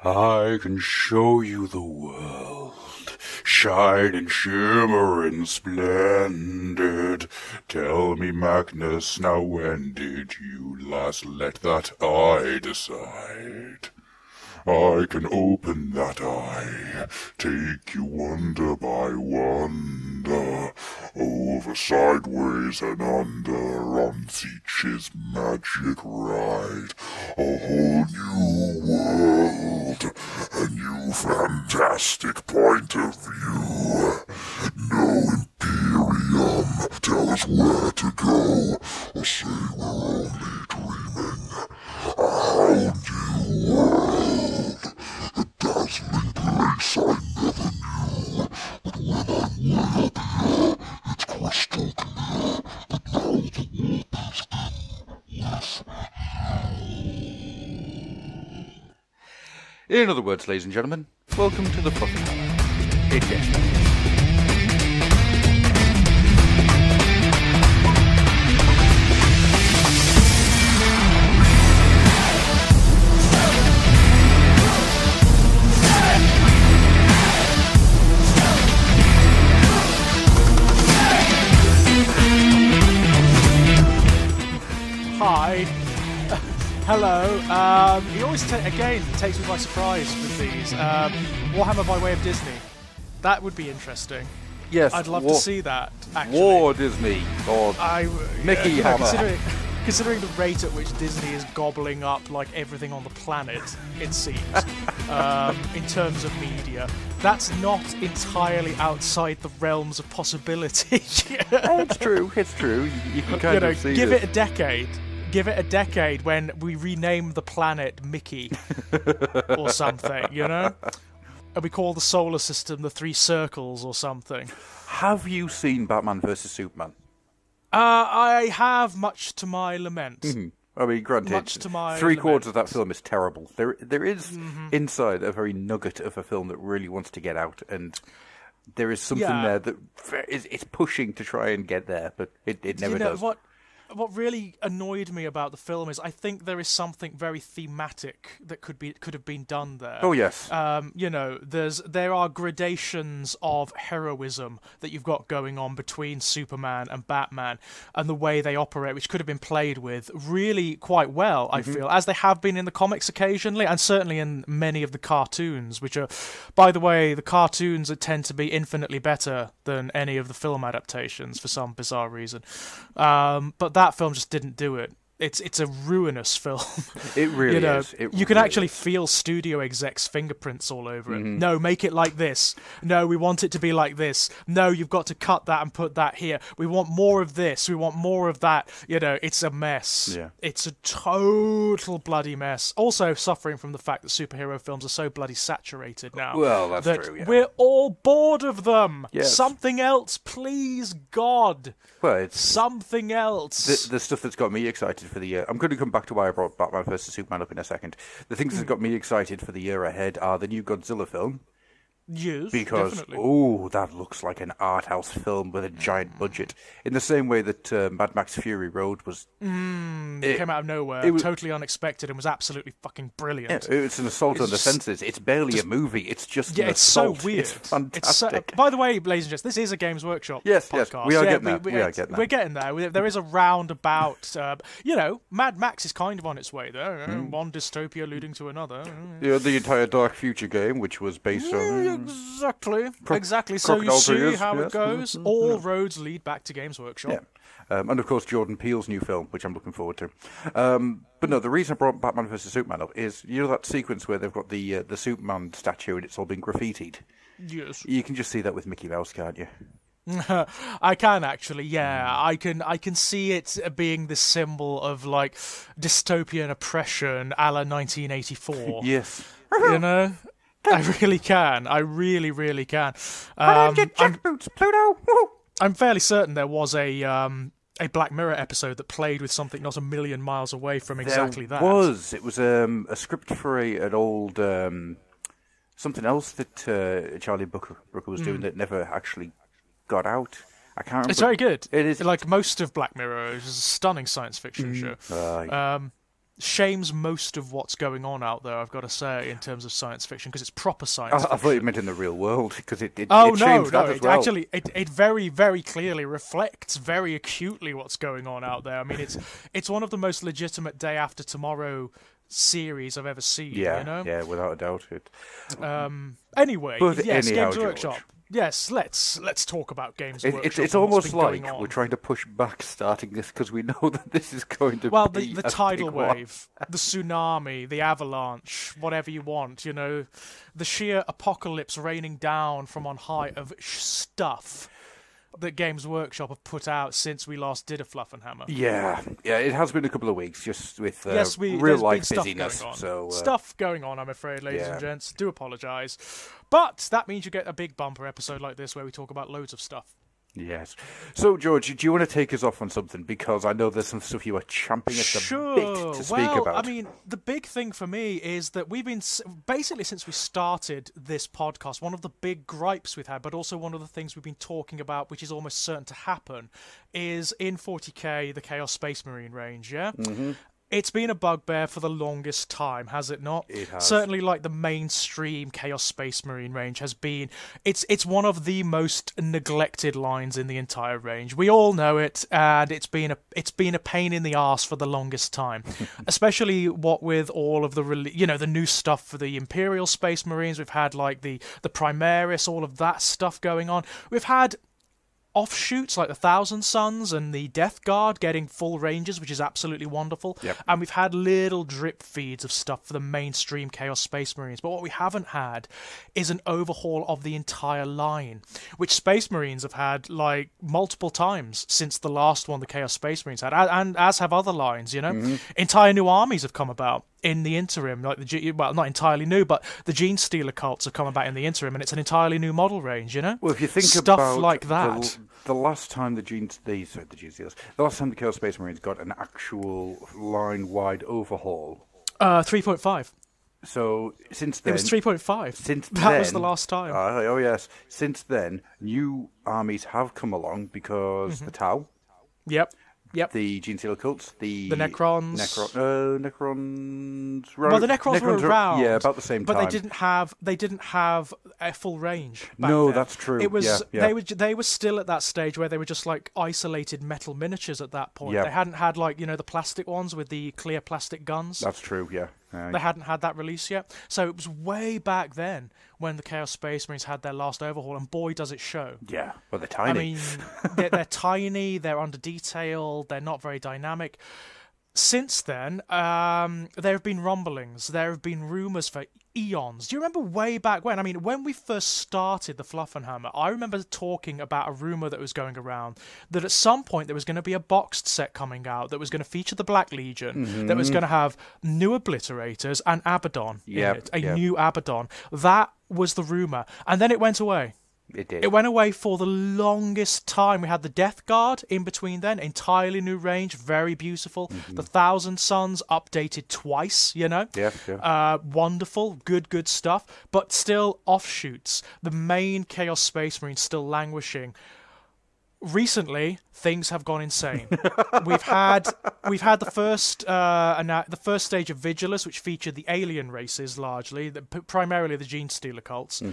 I can show you the world, shining, shimmering, splendid. Tell me, Magnus, now when did you last let that eye decide? I can open that eye, take you wonder by wonder, over, sideways and under, on Zeech's magic ride. A whole new world, a new fantastic point of view. No Imperium, tell us where to go, or say we're only dreaming. A whole new world, a dazzling place I never knew. But when I'm way up here, it's crystal clear that now the warp is in with you. In other words, ladies and gentlemen, welcome to the Fluffenhammer. It gets better. Hi. Hello. He always takes me by surprise with these. Warhammer by way of Disney. That would be interesting. Yes, I'd love to see that, actually. War Disney, or Mickey Hammer. Considering the rate at which Disney is gobbling up like everything on the planet, it seems, in terms of media, that's not entirely outside the realms of possibility. It's true. You can kind of see give it a decade. Give it a decade when we rename the planet Mickey or something, you know? And we call the solar system the Three Circles or something. Have you seen Batman vs Superman? I have, much to my lament. I mean, granted, Much to my three-quarters of that film is terrible. There is inside a very nugget of a film that really wants to get out, and there is something there that it's pushing to try and get there, but it never does. What really annoyed me about the film is I think there is something very thematic that could have been done there. Oh yes. There are gradations of heroism that you've got going on between Superman and Batman, and the way they operate, which could have been played with really quite well, I feel, as they have been in the comics occasionally, and certainly in many of the cartoons, which are, by the way, the cartoons that tend to be infinitely better than any of the film adaptations for some bizarre reason. But that film just didn't do it. It's a ruinous film. It really is. You can actually feel studio execs' fingerprints all over it. No, make it like this. No, we want it to be like this. No, you've got to cut that and put that here. We want more of this. We want more of that. It's a mess. Yeah. It's a total bloody mess. Also suffering from the fact that superhero films are so bloody saturated now. Well, that's true, yeah. We're all bored of them. Yes. Something else, please, God. Well, it's something else. The stuff that's got me excited for the year. I'm going to come back to why I brought Batman vs Superman up in a second. The things that got me excited for the year ahead are the new Godzilla film. Yes, because, definitely. That looks like an art house film with a giant budget. In the same way that Mad Max Fury Road was... It came out of nowhere, it was totally unexpected, and was absolutely fucking brilliant. Yeah, it's an assault on the senses. It's barely a movie. It's just an assault. So weird. It's fantastic. By the way, ladies and gents, this is a Games Workshop podcast. We are getting there. We're getting there. There is a roundabout... Mad Max is kind of on its way there. One dystopia leading to another. The entire Dark Future game, which was based on... Exactly. So you see how it goes. All roads lead back to Games Workshop. Yeah. And of course, Jordan Peele's new film, which I'm looking forward to. But no, the reason I brought Batman vs Superman up is, that sequence where they've got the Superman statue and it's all been graffitied? Yes. You can just see that with Mickey Mouse, can't you? I can actually, yeah. I can see it being the symbol of like dystopian oppression, a la 1984. Yes. I really can. I really, really can. Jackboots, Pluto. I'm fairly certain there was a Black Mirror episode that played with something not a million miles away from exactly that. It was a script for an old something else that Charlie Brooker was doing that never actually got out. I can't remember. It's very good. It is like most of Black Mirror. It's a stunning science fiction show. shames most of what's going on out there, I've got to say, in terms of science fiction, because it's proper science fiction. I thought you meant in the real world, because it shames that as well. Actually, it very, very clearly reflects very acutely what's going on out there. I mean, it's one of the most legitimate Day After Tomorrow series I've ever seen. Yeah, you know? Yeah, without a doubt. Anyway, but yes, anyhow, Games Workshop. George. Yes, let's talk about Games Workshop. It's almost like we're trying to push back starting this because we know that this is going to be the tidal wave, the tsunami, the avalanche, whatever you want, you know, the sheer apocalypse raining down from on high of stuff that Games Workshop have put out since we last did a Fluffenhammer. Yeah, it has been a couple of weeks just with real life busyness. So stuff going on, I'm afraid, ladies and gents. Do apologise. But that means you get a big bumper episode like this where we talk about loads of stuff. Yes. So, George, do you want to take us off on something? Because I know there's some stuff you are champing at the bit to speak about. I mean, the big thing for me is that we've been, basically since we started this podcast, one of the big gripes we've had, but also one of the things we've been talking about, which is almost certain to happen, is in 40k, the Chaos Space Marine range, yeah? Mm-hmm. It's been a bugbear for the longest time, has it not? It has. Certainly, like the mainstream Chaos Space Marine range has been. It's one of the most neglected lines in the entire range. We all know it, and it's been a pain in the arse for the longest time. Especially what with all of the the new stuff for the Imperial Space Marines. We've had like the Primaris, all of that stuff going on. We've had offshoots like the Thousand Suns and the Death Guard getting full ranges, which is absolutely wonderful. Yep. And we've had little drip feeds of stuff for the mainstream Chaos Space Marines. But what we haven't had is an overhaul of the entire line, which Space Marines have had like multiple times since the last one the Chaos Space Marines had, and as have other lines, you know. Mm-hmm. Entire new armies have come about in the interim, like not entirely new, but the Gene Stealer cults have come about in the interim, and it's an entirely new model range, you know. Well, if you think stuff about like that, the last time the last time the Chaos Space Marines got an actual line-wide overhaul, 3.5. So since then, it was 3.5. Since that was the last time. Oh yes. Since then, new armies have come along because the Tau. Yep. The Gene Stealer cults, the Necrons. Necrons. Well, the Necrons were around. Yeah, about the same time. But they didn't have a full range. No, then. That's true. It was yeah. They were still at that stage where they were just like isolated metal miniatures at that point. Yep. They hadn't had like the plastic ones with the clear plastic guns. That's true. Yeah. They hadn't had that release yet. So it was way back then when the Chaos Space Marines had their last overhaul, and boy, does it show. Yeah, well, they're tiny. I mean, they're tiny, they're under-detailed, they're not very dynamic. Since then, there have been rumblings, there have been rumours for eons. Do you remember way back when? I mean, when we first started the Fluffenhammer, I remember talking about a rumour that was going around that at some point there was going to be a boxed set coming out that was going to feature the Black Legion, that was going to have new Obliterators and Abaddon in it, a new Abaddon. That was the rumour. And then it went away. It did. It went away for the longest time. We had the Death Guard in between then, entirely new range, very beautiful. The Thousand Suns updated twice, you know. Yeah. Wonderful, good stuff. But still offshoots. The main Chaos Space Marine still languishing. Recently, things have gone insane. We've had the first stage of Vigilus, which featured the alien races largely, primarily the Gene Stealer cults.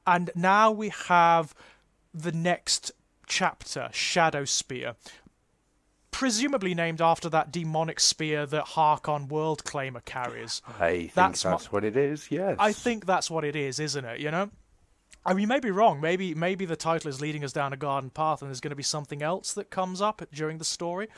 And now we have the next chapter, Shadow Spear, presumably named after that demonic spear that Harkon World Claimer carries. I think that's what it is, yes. I think that's what it is, isn't it, you know? I mean, you may be wrong. Maybe the title is leading us down a garden path and there's going to be something else that comes up during the story.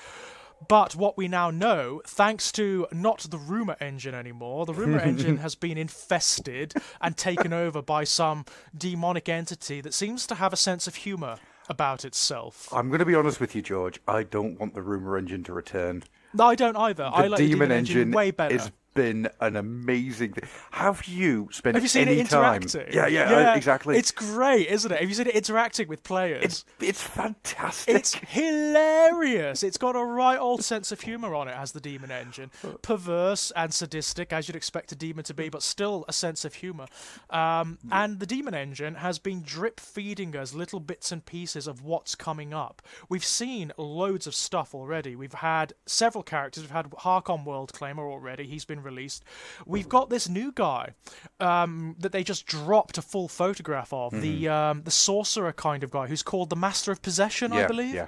But what we now know, thanks to not the rumour engine anymore, the rumour engine has been infested and taken over by some demonic entity that seems to have a sense of humour about itself. I'm going to be honest with you, George. I don't want the rumour engine to return. No, I don't either. I like the demon engine way better. Is been an amazing thing. Have you spent Have you seen any it time? interacting? Yeah, exactly. It's great, isn't it? Have you seen it interacting with players? It's fantastic. It's hilarious. It's got a right old sense of humour on it, has the Demon Engine. Perverse and sadistic, as you'd expect a demon to be, but still a sense of humour. And the Demon Engine has been drip-feeding us little bits and pieces of what's coming up. We've seen loads of stuff already. We've had several characters. We've had Harkon World Claimer already. He's been released. We've got this new guy that they just dropped a full photograph of, the sorcerer kind of guy who's called the Master of Possession, I believe. Yeah.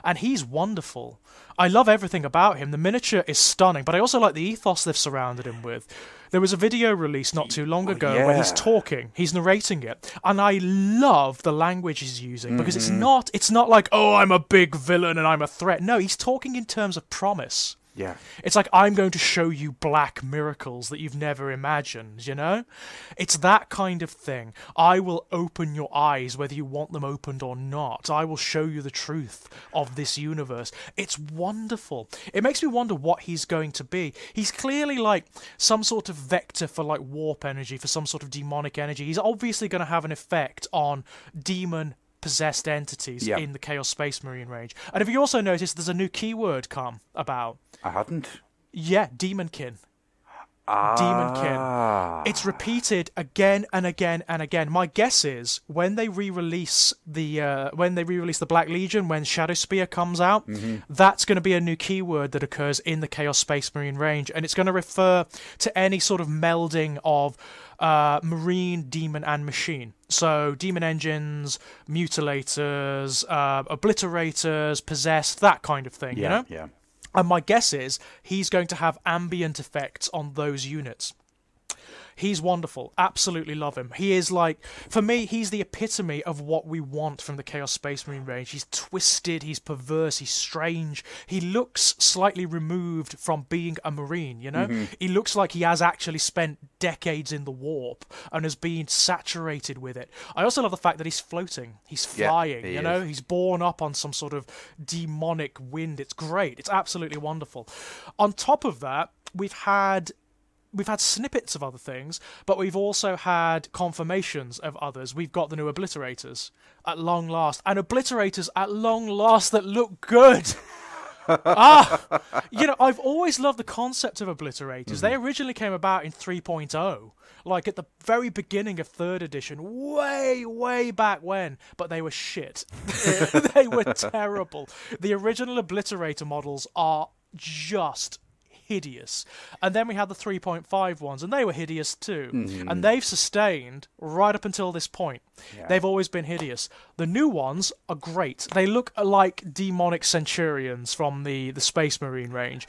And he's wonderful. I love everything about him. The miniature is stunning, but I also like the ethos they've surrounded him with. There was a video released not too long ago where he's talking, he's narrating it, and I love the language he's using because it's not like, oh, I'm a big villain and I'm a threat. No, he's talking in terms of promise. Yeah. It's like, I'm going to show you black miracles that you've never imagined, you know? It's that kind of thing. I will open your eyes whether you want them opened or not. I will show you the truth of this universe. It's wonderful. It makes me wonder what he's going to be. He's clearly like some sort of vector for like warp energy, for some sort of demonic energy. He's obviously going to have an effect on demon possessed entities in the Chaos Space Marine range. And have you also noticed there's a new keyword come about? I hadn't. Yeah, Demonkin. Demonkin. It's repeated again and again and again. My guess is when they re-release the Black Legion, when Shadow Spear comes out, that's going to be a new keyword that occurs in the Chaos Space Marine range, and it's going to refer to any sort of melding of marine, demon, and machine. So demon engines, mutilators, obliterators, possessed, that kind of thing, you know? Yeah. And my guess is he's going to have ambient effects on those units. He's wonderful. Absolutely love him. He is like, for me, he's the epitome of what we want from the Chaos Space Marine range. He's twisted, he's perverse, he's strange. He looks slightly removed from being a Marine, you know? He looks like he has actually spent decades in the warp and has been saturated with it. I also love the fact that he's floating. He's flying, you know? He's borne up on some sort of demonic wind. It's great. It's absolutely wonderful. On top of that, we've had snippets of other things, but we've also had confirmations of others. We've got the new Obliterators at long last, and Obliterators at long last that look good. You know, I've always loved the concept of Obliterators. They originally came about in 3.0, like at the very beginning of 3rd edition, way back when, but they were shit. They were terrible. The original Obliterator models are just hideous. And then we had the 3.5 ones, and they were hideous too. And they've sustained right up until this point. They've always been hideous. The new ones are great. They look like demonic centurions from the Space Marine range,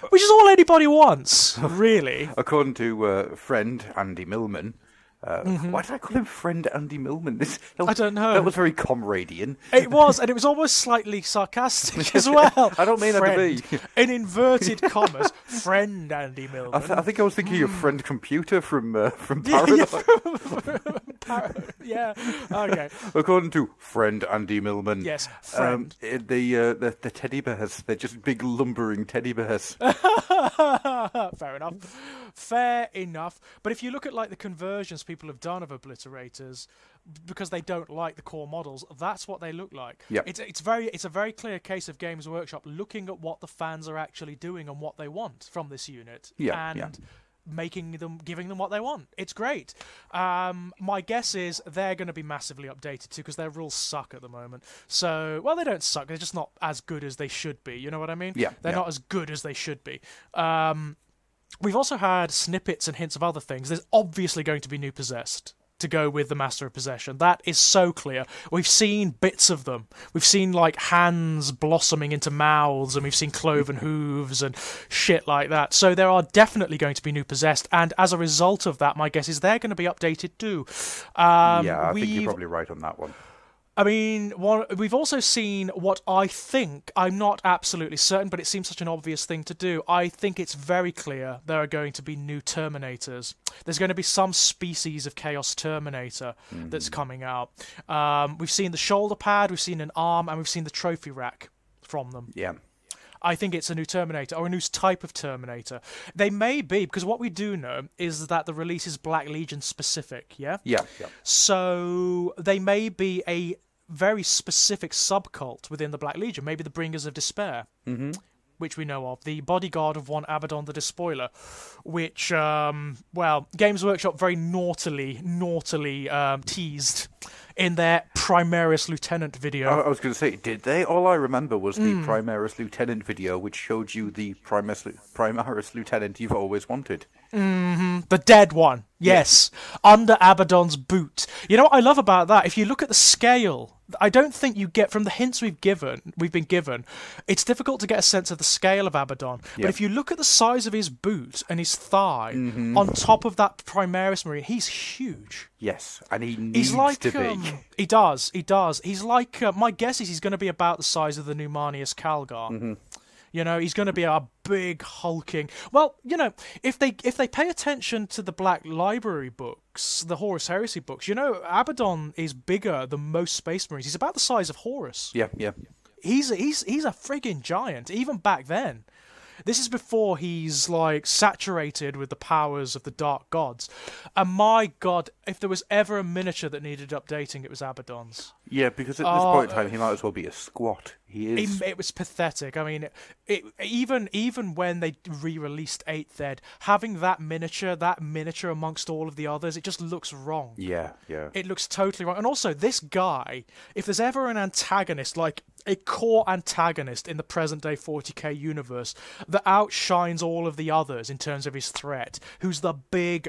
which is all anybody wants, really. According to friend Andy Millman, why did I call him friend Andy Millman? I don't know. That was very comradian. It was, and it was almost slightly sarcastic as well. I don't mean that to be. In inverted commas, friend Andy Millman. I think I was thinking of friend computer from Paradise. Yeah. Okay. According to friend Andy Millman. Yes, friend. The teddy bears, they're just big lumbering teddy bears. Fair enough. But if you look at like the conversions people have done of Obliterators, because they don't like the core models, that's what they look like. Yep. It's a very clear case of Games Workshop looking at what the fans are actually doing and what they want from this unit, giving them what they want. It's great. My guess is they're going to be massively updated too, because their rules suck at the moment. So, well, they don't suck. They're just not as good as they should be. You know what I mean? Yeah. They're not as good as they should be. We've also had snippets and hints of other things. There's obviously going to be new Possessed to go with the Master of Possession. That is so clear. We've seen bits of them. We've seen like hands blossoming into mouths, and we've seen cloven hooves and shit like that. So there are definitely going to be new Possessed, and as a result of that, my guess is they're going to be updated too. I think you're probably right on that one. I mean, we've also seen what I think, I'm not absolutely certain, but it seems such an obvious thing to do. I think it's very clear there are going to be new Terminators. There's going to be some species of Chaos Terminator that's coming out. We've seen the shoulder pad, we've seen an arm, and we've seen the trophy rack from them. Yeah. I think it's a new Terminator, or a new type of Terminator. They may be, because what we do know is that the release is Black Legion specific, yeah? Yeah. So they may be a very specific subcult within the Black Legion, maybe the Bringers of Despair, which we know of, the bodyguard of one Abaddon the Despoiler, which, Games Workshop very naughtily teased in their Primaris Lieutenant video. I was going to say, did they? All I remember was the Primaris Lieutenant video, which showed you the Primaris Lieutenant you've always wanted. The dead one, yes, under Abaddon's boot. You know what I love about that? If you look at the scale, I don't think you get, from the hints we've been given, it's difficult to get a sense of the scale of Abaddon. But if you look at the size of his boot and his thigh on top of that Primaris Marine, he's huge. Yes, and he needs to be. He does. He's like, my guess is he's going to be about the size of the new Marnius Calgar. You know, he's going to be a big hulking. Well, you know, if they pay attention to the Black Library books, the Horus Heresy books, you know, Abaddon is bigger than most Space Marines. He's about the size of Horus. Yeah. He's a friggin' giant, even back then. This is before he's, like, saturated with the powers of the Dark Gods. And my God, if there was ever a miniature that needed updating, it was Abaddon's. Yeah, because at this point in time, he might as well be a squat. He is. It was pathetic. I mean, even when they re-released 8th Ed, having that miniature amongst all of the others, it just looks wrong. Yeah. It looks totally wrong. And also, this guy, if there's ever an antagonist, like a core antagonist in the present-day 40k universe that outshines all of the others in terms of his threat, who's the big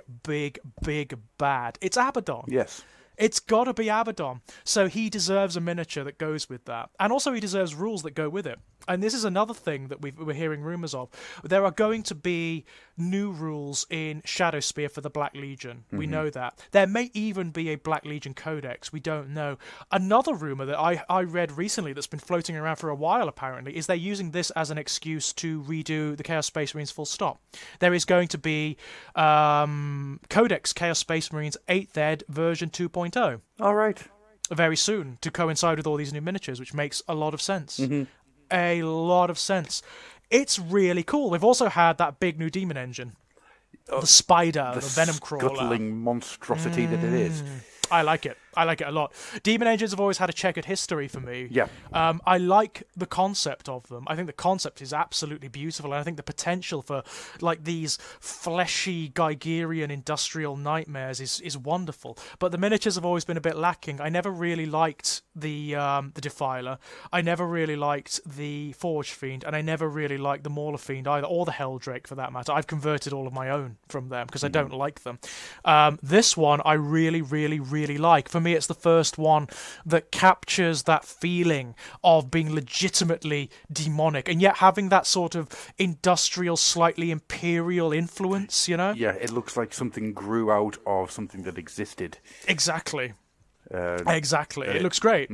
bad, it's Abaddon. Yes. It's got to be Abaddon. So he deserves a miniature that goes with that. And also he deserves rules that go with it. And this is another thing that we're hearing rumours of. There are going to be new rules in Shadowspear for the Black Legion. We know that. There may even be a Black Legion Codex. We don't know. Another rumour that I read recently that's been floating around for a while, apparently, is they're using this as an excuse to redo the Chaos Space Marines full stop. There is going to be Codex Chaos Space Marines 8th Ed version 2.0. All right. Very soon, to coincide with all these new miniatures, which makes a lot of sense. A lot of sense. It's really cool. They've also had that big new demon engine. The spider, the venom crawler. The scuttling monstrosity that it is. I like it. I like it a lot. Demon engines have always had a checkered history for me. Yeah. I like the concept of them. I think the concept is absolutely beautiful, and I think the potential for like these fleshy Geigerian industrial nightmares is wonderful. But the miniatures have always been a bit lacking. I never really liked the Defiler. I never really liked the Forge Fiend, and I never really liked the Mauler Fiend either, or the Helldrake for that matter. I've converted all of my own from them because I don't like them. This one I really like. For me, it's the first one that captures that feeling of being legitimately demonic and yet having that sort of industrial, slightly imperial influence, you know? Yeah, it looks like something grew out of something that existed. Exactly. It looks great.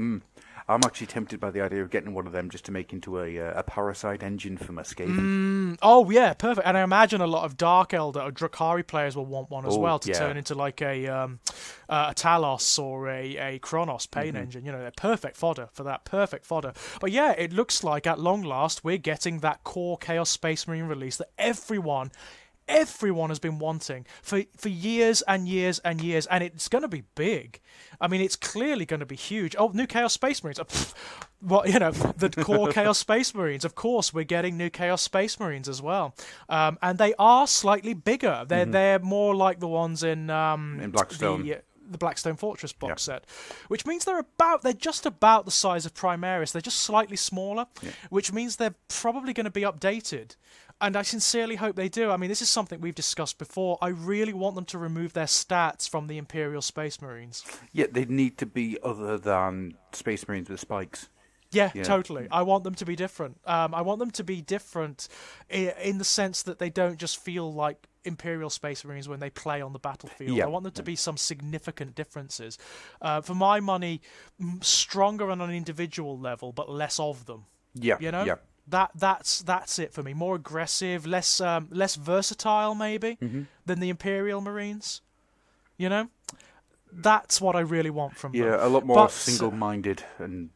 I'm actually tempted by the idea of getting one of them just to make into a parasite engine for my Skaven. Oh, yeah, perfect. And I imagine a lot of Dark Elder or Drakari players will want one as well to turn into like a Talos or a Kronos pain engine. You know, they're perfect fodder for that. Perfect fodder. But yeah, it looks like at long last we're getting that core Chaos Space Marine release that everyone has been wanting for years and years and years, and it's going to be big. I mean, it's clearly going to be huge. Oh, new Chaos Space Marines. Well, you know, the core Chaos Space Marines. Of course, we're getting new Chaos Space Marines as well. And they are slightly bigger. They're more like the ones in Blackstone. The Blackstone Fortress box set, which means they're just about the size of Primaris. They're just slightly smaller, which means they're probably going to be updated. And I sincerely hope they do. I mean, this is something we've discussed before. I really want them to remove their stats from the Imperial Space Marines. Yeah, they need to be other than Space Marines with spikes. Yeah, totally. I want them to be different. I want them to be different in the sense that they don't just feel like Imperial Space Marines when they play on the battlefield. I want them to be some significant differences. For my money, stronger on an individual level, but less of them. Yeah, you know? Yeah. That's it for me. More aggressive, less versatile maybe than the Imperial Marines. You know, that's what I really want from them. Yeah, a lot more single-minded and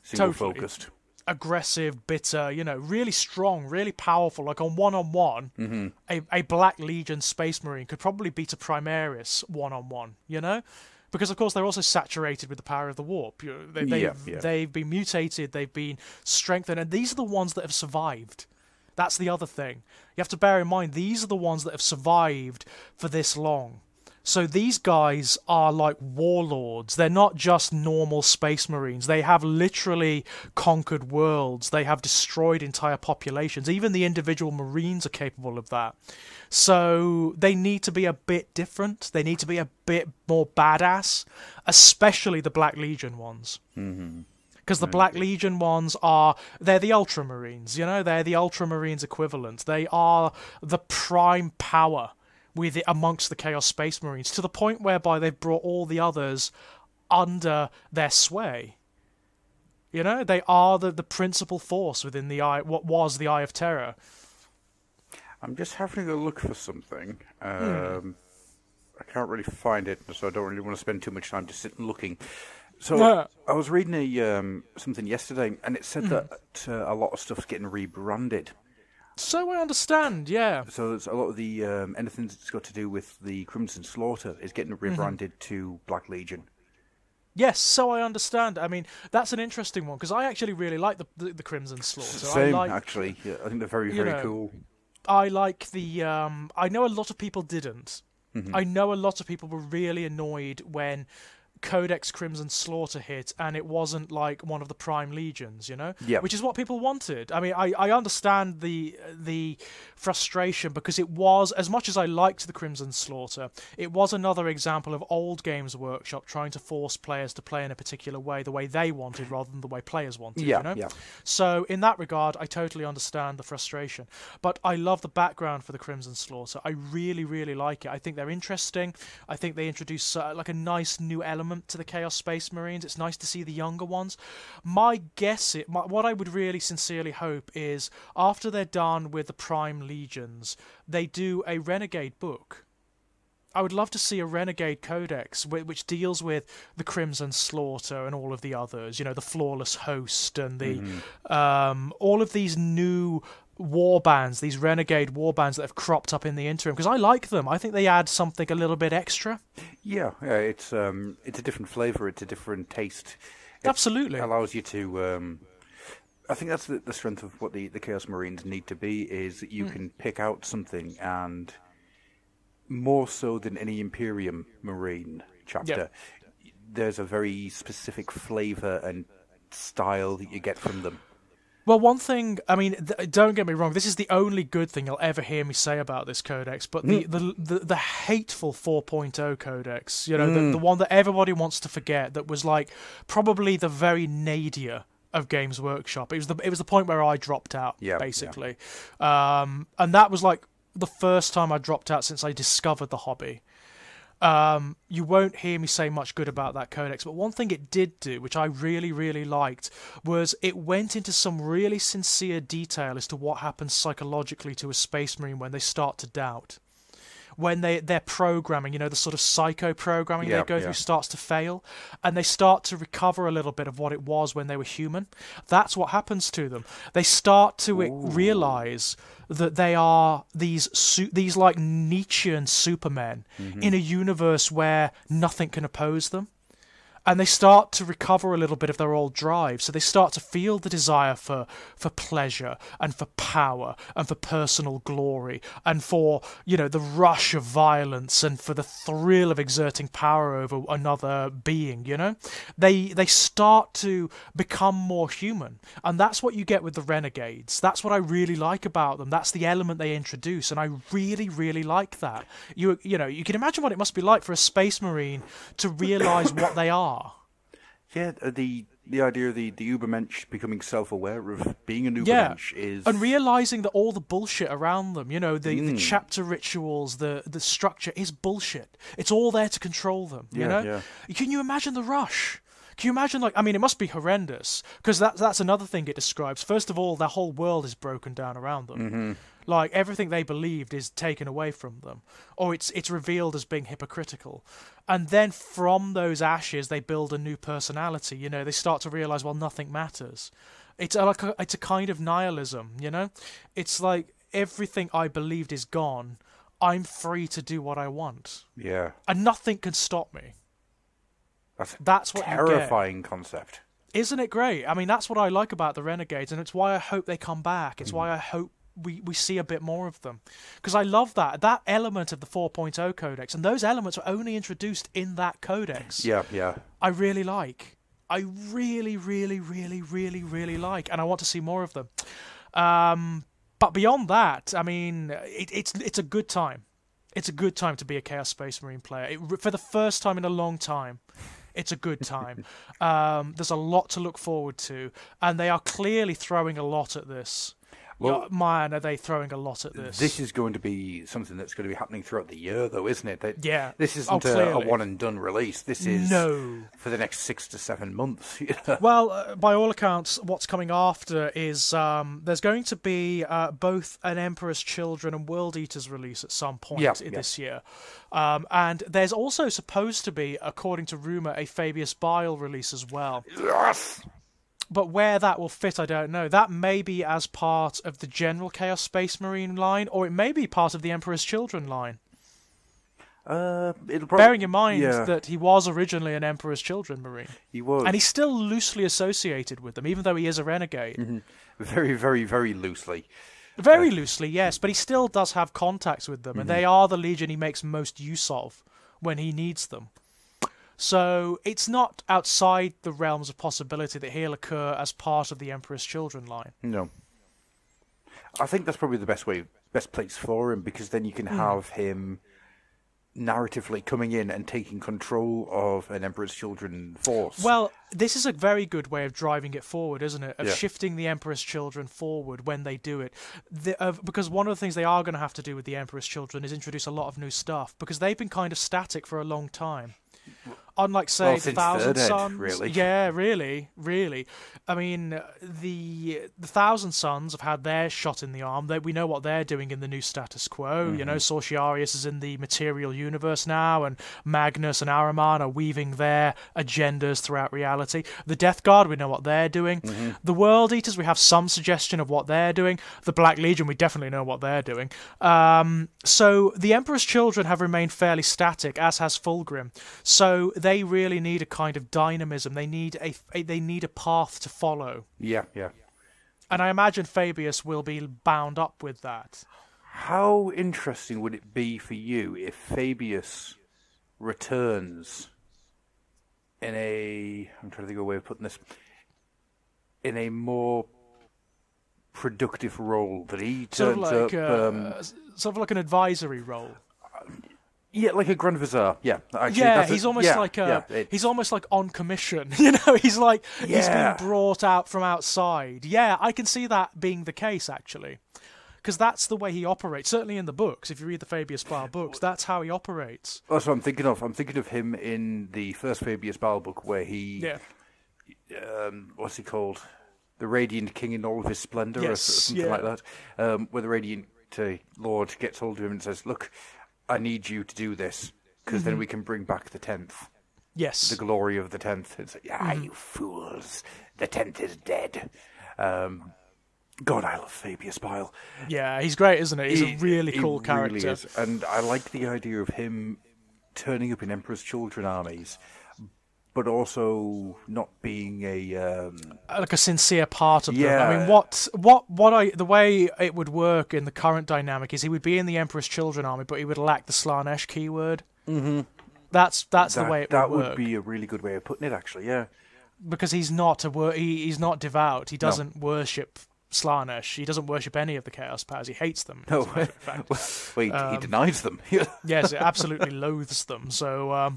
single-focused. aggressive, bitter, really strong, really powerful. Like on one-on-one, a Black Legion Space Marine could probably beat a Primaris one-on-one, Because, of course, they're also saturated with the power of the warp. They've been mutated, they've been strengthened, and these are the ones that have survived. That's the other thing. You have to bear in mind, these are the ones that have survived for this long. So these guys are like warlords. They're not just normal Space Marines. They have literally conquered worlds. They have destroyed entire populations. Even the individual Marines are capable of that. So they need to be a bit different. They need to be a bit more badass, especially the Black Legion ones. Because the Black Legion ones they're the Ultramarines, they're the Ultramarines equivalent. They are the prime power with it amongst the Chaos Space Marines, to the point whereby they've brought all the others under their sway. They are the principal force within what was the Eye of Terror. I'm just having a look for something. I can't really find it, so I don't really want to spend too much time just sitting looking. So I was reading something yesterday, and it said that a lot of stuff's getting rebranded. So I understand, yeah. So there's a lot of the anything that's got to do with the Crimson Slaughter is getting rebranded to Black Legion. Yes, so I understand. I mean, that's an interesting one, because I actually really like the Crimson Slaughter. Same, actually. Yeah, I think they're very, very cool. I like the... I know a lot of people didn't. I know a lot of people were really annoyed when Codex Crimson Slaughter hit, and it wasn't like one of the Prime Legions, Yeah. Which is what people wanted. I mean, I understand the frustration, because it was, as much as I liked the Crimson Slaughter, it was another example of old Games Workshop trying to force players to play in a particular way, the way they wanted, rather than the way players wanted, Yeah. So in that regard, I totally understand the frustration. But I love the background for the Crimson Slaughter. I really, really like it. I think they're interesting. I think they introduce like a nice new element to the Chaos Space Marines. It's nice to see the younger ones. What I would really sincerely hope is, after they're done with the Prime Legions, they do a Renegade book. I would love to see a Renegade Codex which deals with the Crimson Slaughter and all of the others, the Flawless Host and the all of these new warbands, these Renegade warbands that have cropped up in the interim, because I like them. I think they add something a little bit extra. Yeah, it's a different flavour, it's a different taste. It Absolutely. allows you to... I think that's the strength of what the Chaos Marines need to be, is that you can pick out something, and more so than any Imperium Marine chapter, there's a very specific flavour and style that you get from them. Well, one thing, I mean, don't get me wrong, this is the only good thing you'll ever hear me say about this codex, but the hateful 4.0 codex, the one that everybody wants to forget, that was like probably the very nadir of Games Workshop. It was the point where I dropped out, basically. Yeah. And that was like the first time I dropped out since I discovered the hobby. You won't hear me say much good about that codex, but one thing it did do, which I really, really liked, was it went into some really sincere detail as to what happens psychologically to a Space Marine when they start to doubt. When their programming, the sort of psycho-programming they go through starts to fail, and they start to recover a little bit of what it was when they were human. That's what happens to them. They start to realise that they are these like Nietzschean supermen in a universe where nothing can oppose them. And they start to recover a little bit of their old drive. So they start to feel the desire for pleasure and for power and for personal glory and for, the rush of violence and for the thrill of exerting power over another being, They start to become more human. And that's what you get with the Renegades. That's what I really like about them. That's the element they introduce. And I really, really like that. You can imagine what it must be like for a Space Marine to realise what they are. Yeah, the idea of the Ubermensch becoming self-aware of being an Ubermensch is... And realising that all the bullshit around them, the chapter rituals, the structure is bullshit. It's all there to control them, Yeah. Can you imagine the rush? Can you imagine, it must be horrendous, because that's another thing it describes. First of all, their whole world is broken down around them. Like, everything they believed is taken away from them, or it's revealed as being hypocritical. And then from those ashes, they build a new personality. They start to realise, well, nothing matters. It's it's a kind of nihilism, you know? It's like everything I believed is gone. I'm free to do what I want. Yeah. And nothing can stop me. That's what terrifying concept. Isn't it great? I mean, that's what I like about the Renegades, and it's why I hope they come back. It's why I hope we see a bit more of them. Because I love that element of the 4.0 codex, and those elements were only introduced in that codex. Yeah, yeah. I really like. I really, really, really, really, really like, and I want to see more of them. But beyond that, I mean, it's a good time. It's a good time to be a Chaos Space Marine player. For the first time in a long time, it's a good time. There's a lot to look forward to, and they are clearly throwing a lot at this. Well, man, are they throwing a lot at this? This is going to be something that's going to be happening throughout the year, though, isn't it? Yeah. This isn't a one-and-done release. This is for the next 6 to 7 months. Well, by all accounts, what's coming after is there's going to be both an Emperor's Children and World Eaters release at some point this year. And there's also supposed to be, according to rumour, a Fabius Bile release as well. Yes! But where that will fit, I don't know. That may be as part of the general Chaos Space Marine line, or it may be part of the Emperor's Children line. Bearing in mind that he was originally an Emperor's Children Marine. He was. And he's still loosely associated with them, even though he is a renegade. Mm-hmm. Very, very, very loosely. Very loosely, yes, but he still does have contacts with them, and they are the Legion he makes most use of when he needs them. So it's not outside the realms of possibility that he'll occur as part of the Emperor's Children line. No. I think that's probably the best place for him, because then you can have him narratively coming in and taking control of an Emperor's Children force. Well, this is a very good way of driving it forward, isn't it? Of shifting the Emperor's Children forward when they do it. Because one of the things they are going to have to do with the Emperor's Children is introduce a lot of new stuff, because they've been kind of static for a long time. Unlike, say, the Thousand Sons. Really. Yeah, really. I mean, the Thousand Sons have had their shot in the arm. We know what they're doing in the new status quo. You know, Sorciarius is in the material universe now, and Magnus and Ahriman are weaving their agendas throughout reality. The Death Guard, we know what they're doing. The World Eaters, we have some suggestion of what they're doing. The Black Legion, we definitely know what they're doing. So the Emperor's Children have remained fairly static, as has Fulgrim. So they really need a kind of dynamism. They need a path to follow. Yeah. And I imagine Fabius will be bound up with that. How interesting would it be for you if Fabius returns in I'm trying to think of a way of putting this, in a more productive role, that he turns up... sort of like an advisory role. Yeah, like a Grand Vizier. Yeah, actually, he's almost he's almost like on commission. You know, he's like he's been brought out from outside. Yeah, I can see that being the case actually, because that's the way he operates. Certainly in the books, if you read the Fabius Bile books, that's how he operates. That's what I'm thinking of. I'm thinking of him in the first Fabius Bile book, where he, what's he called, the Radiant King in all of his splendor, or something like that. Where the Radiant Lord gets hold of him and says, "Look, I need you to do this, because then we can bring back the 10th. Yes. The glory of the 10th. It's like, you fools. The 10th is dead." God, I love Fabius Bile. Yeah, he's great, isn't he? He's a really cool character. Really is. And I like the idea of him turning up in Emperor's Children armies, but also not being like a sincere part of them. I mean, the way it would work in the current dynamic is he would be in the Emperor's Children army, but he would lack the Slanesh keyword. That's the way it would work. That would be a really good way of putting it, actually. Yeah, because he's not he's not devout. He doesn't worship Slanesh. He doesn't worship any of the Chaos Powers. He hates them. No, he denies them. Yes, he absolutely loathes them. So.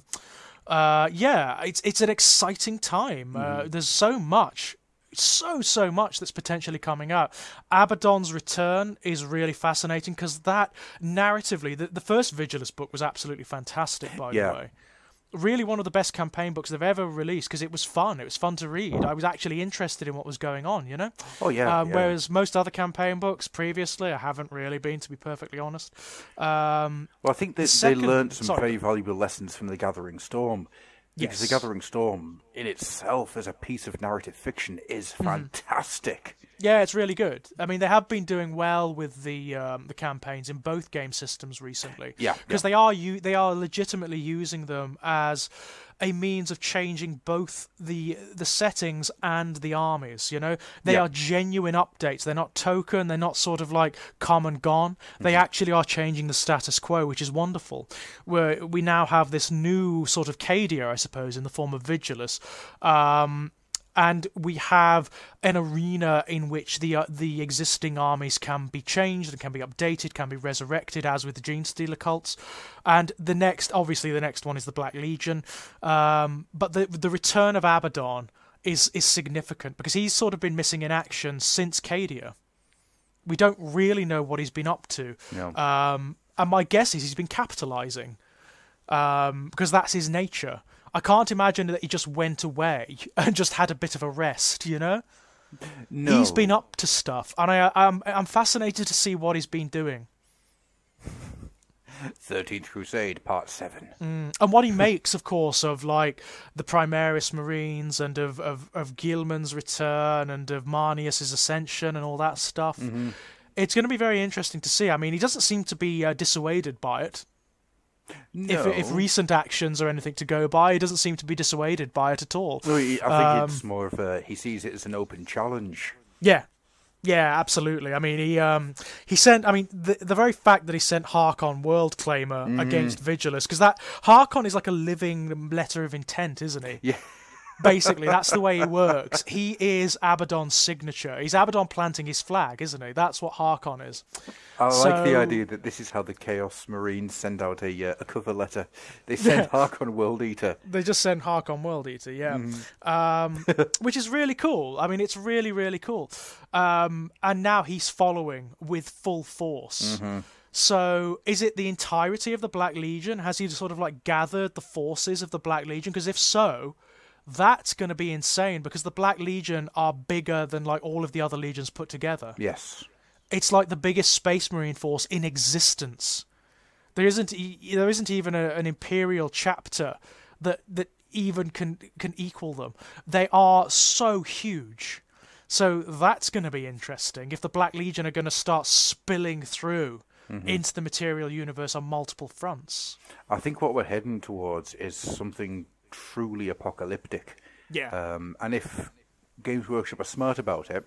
It's an exciting time. There's so much that's potentially coming out. Abaddon's return is really fascinating, because that narratively, the first Vigilus book was absolutely fantastic, by the way. Really one of the best campaign books they've ever released, because it was fun. It was fun to read. I was actually interested in what was going on, you know? Oh, yeah. Whereas most other campaign books previously, I haven't really been, to be perfectly honest. Well, I think they learned some very valuable lessons from the Gathering Storm. Because The Gathering Storm in itself as a piece of narrative fiction is fantastic. Yeah, it's really good. I mean, they have been doing well with the campaigns in both game systems recently. Yeah, because they are legitimately using them as a means of changing both the settings and the armies. You know, they are genuine updates. They're not token. They're not sort of like come and gone. They actually are changing the status quo, which is wonderful. Where we now have this new sort of Cadia, I suppose, in the form of Vigilus. And we have an arena in which the existing armies can be changed and can be updated, can be resurrected, as with the Genestealer cults. And the next one is the Black Legion. But the return of Abaddon is significant because he's sort of been missing in action since Cadia. We don't really know what he's been up to. No. And my guess is he's been capitalizing because that's his nature. I can't imagine that he just went away and just had a bit of a rest, you know? No. He's been up to stuff, and I'm fascinated to see what he's been doing. 13th Crusade, Part 7. And what he makes, of course, of like the Primaris Marines and of Gilman's return and of Marnius's ascension and all that stuff. It's going to be very interesting to see. I mean, he doesn't seem to be dissuaded by it. No. If recent actions are anything to go by, he doesn't seem to be dissuaded by it at all. No, I think it's more of he sees it as an open challenge. Yeah, absolutely. I mean, he sent. I mean, the very fact that he sent Harkon World Claimer against Vigilus, because that Harkon is like a living letter of intent, isn't he? Yeah. Basically, that's the way he works. He is Abaddon's signature. He's Abaddon planting his flag, isn't he? That's what Harkon is. I like the idea that this is how the Chaos Marines send out a cover letter. They send Harkon World Eater. They just send Harkon World Eater, yeah. Which is really cool. I mean, it's really, really cool. And now he's following with full force. So is it the entirety of the Black Legion? Has he sort of like gathered the forces of the Black Legion? Because if so, that's going to be insane because the Black Legion are bigger than like all of the other legions put together. Yes. It's like the biggest Space Marine force in existence. There isn't even an Imperial chapter that even can equal them. They are so huge. So that's going to be interesting if the Black Legion are going to start spilling through into the material universe on multiple fronts. I think what we're heading towards is something truly apocalyptic. Yeah. And if Games Workshop are smart about it,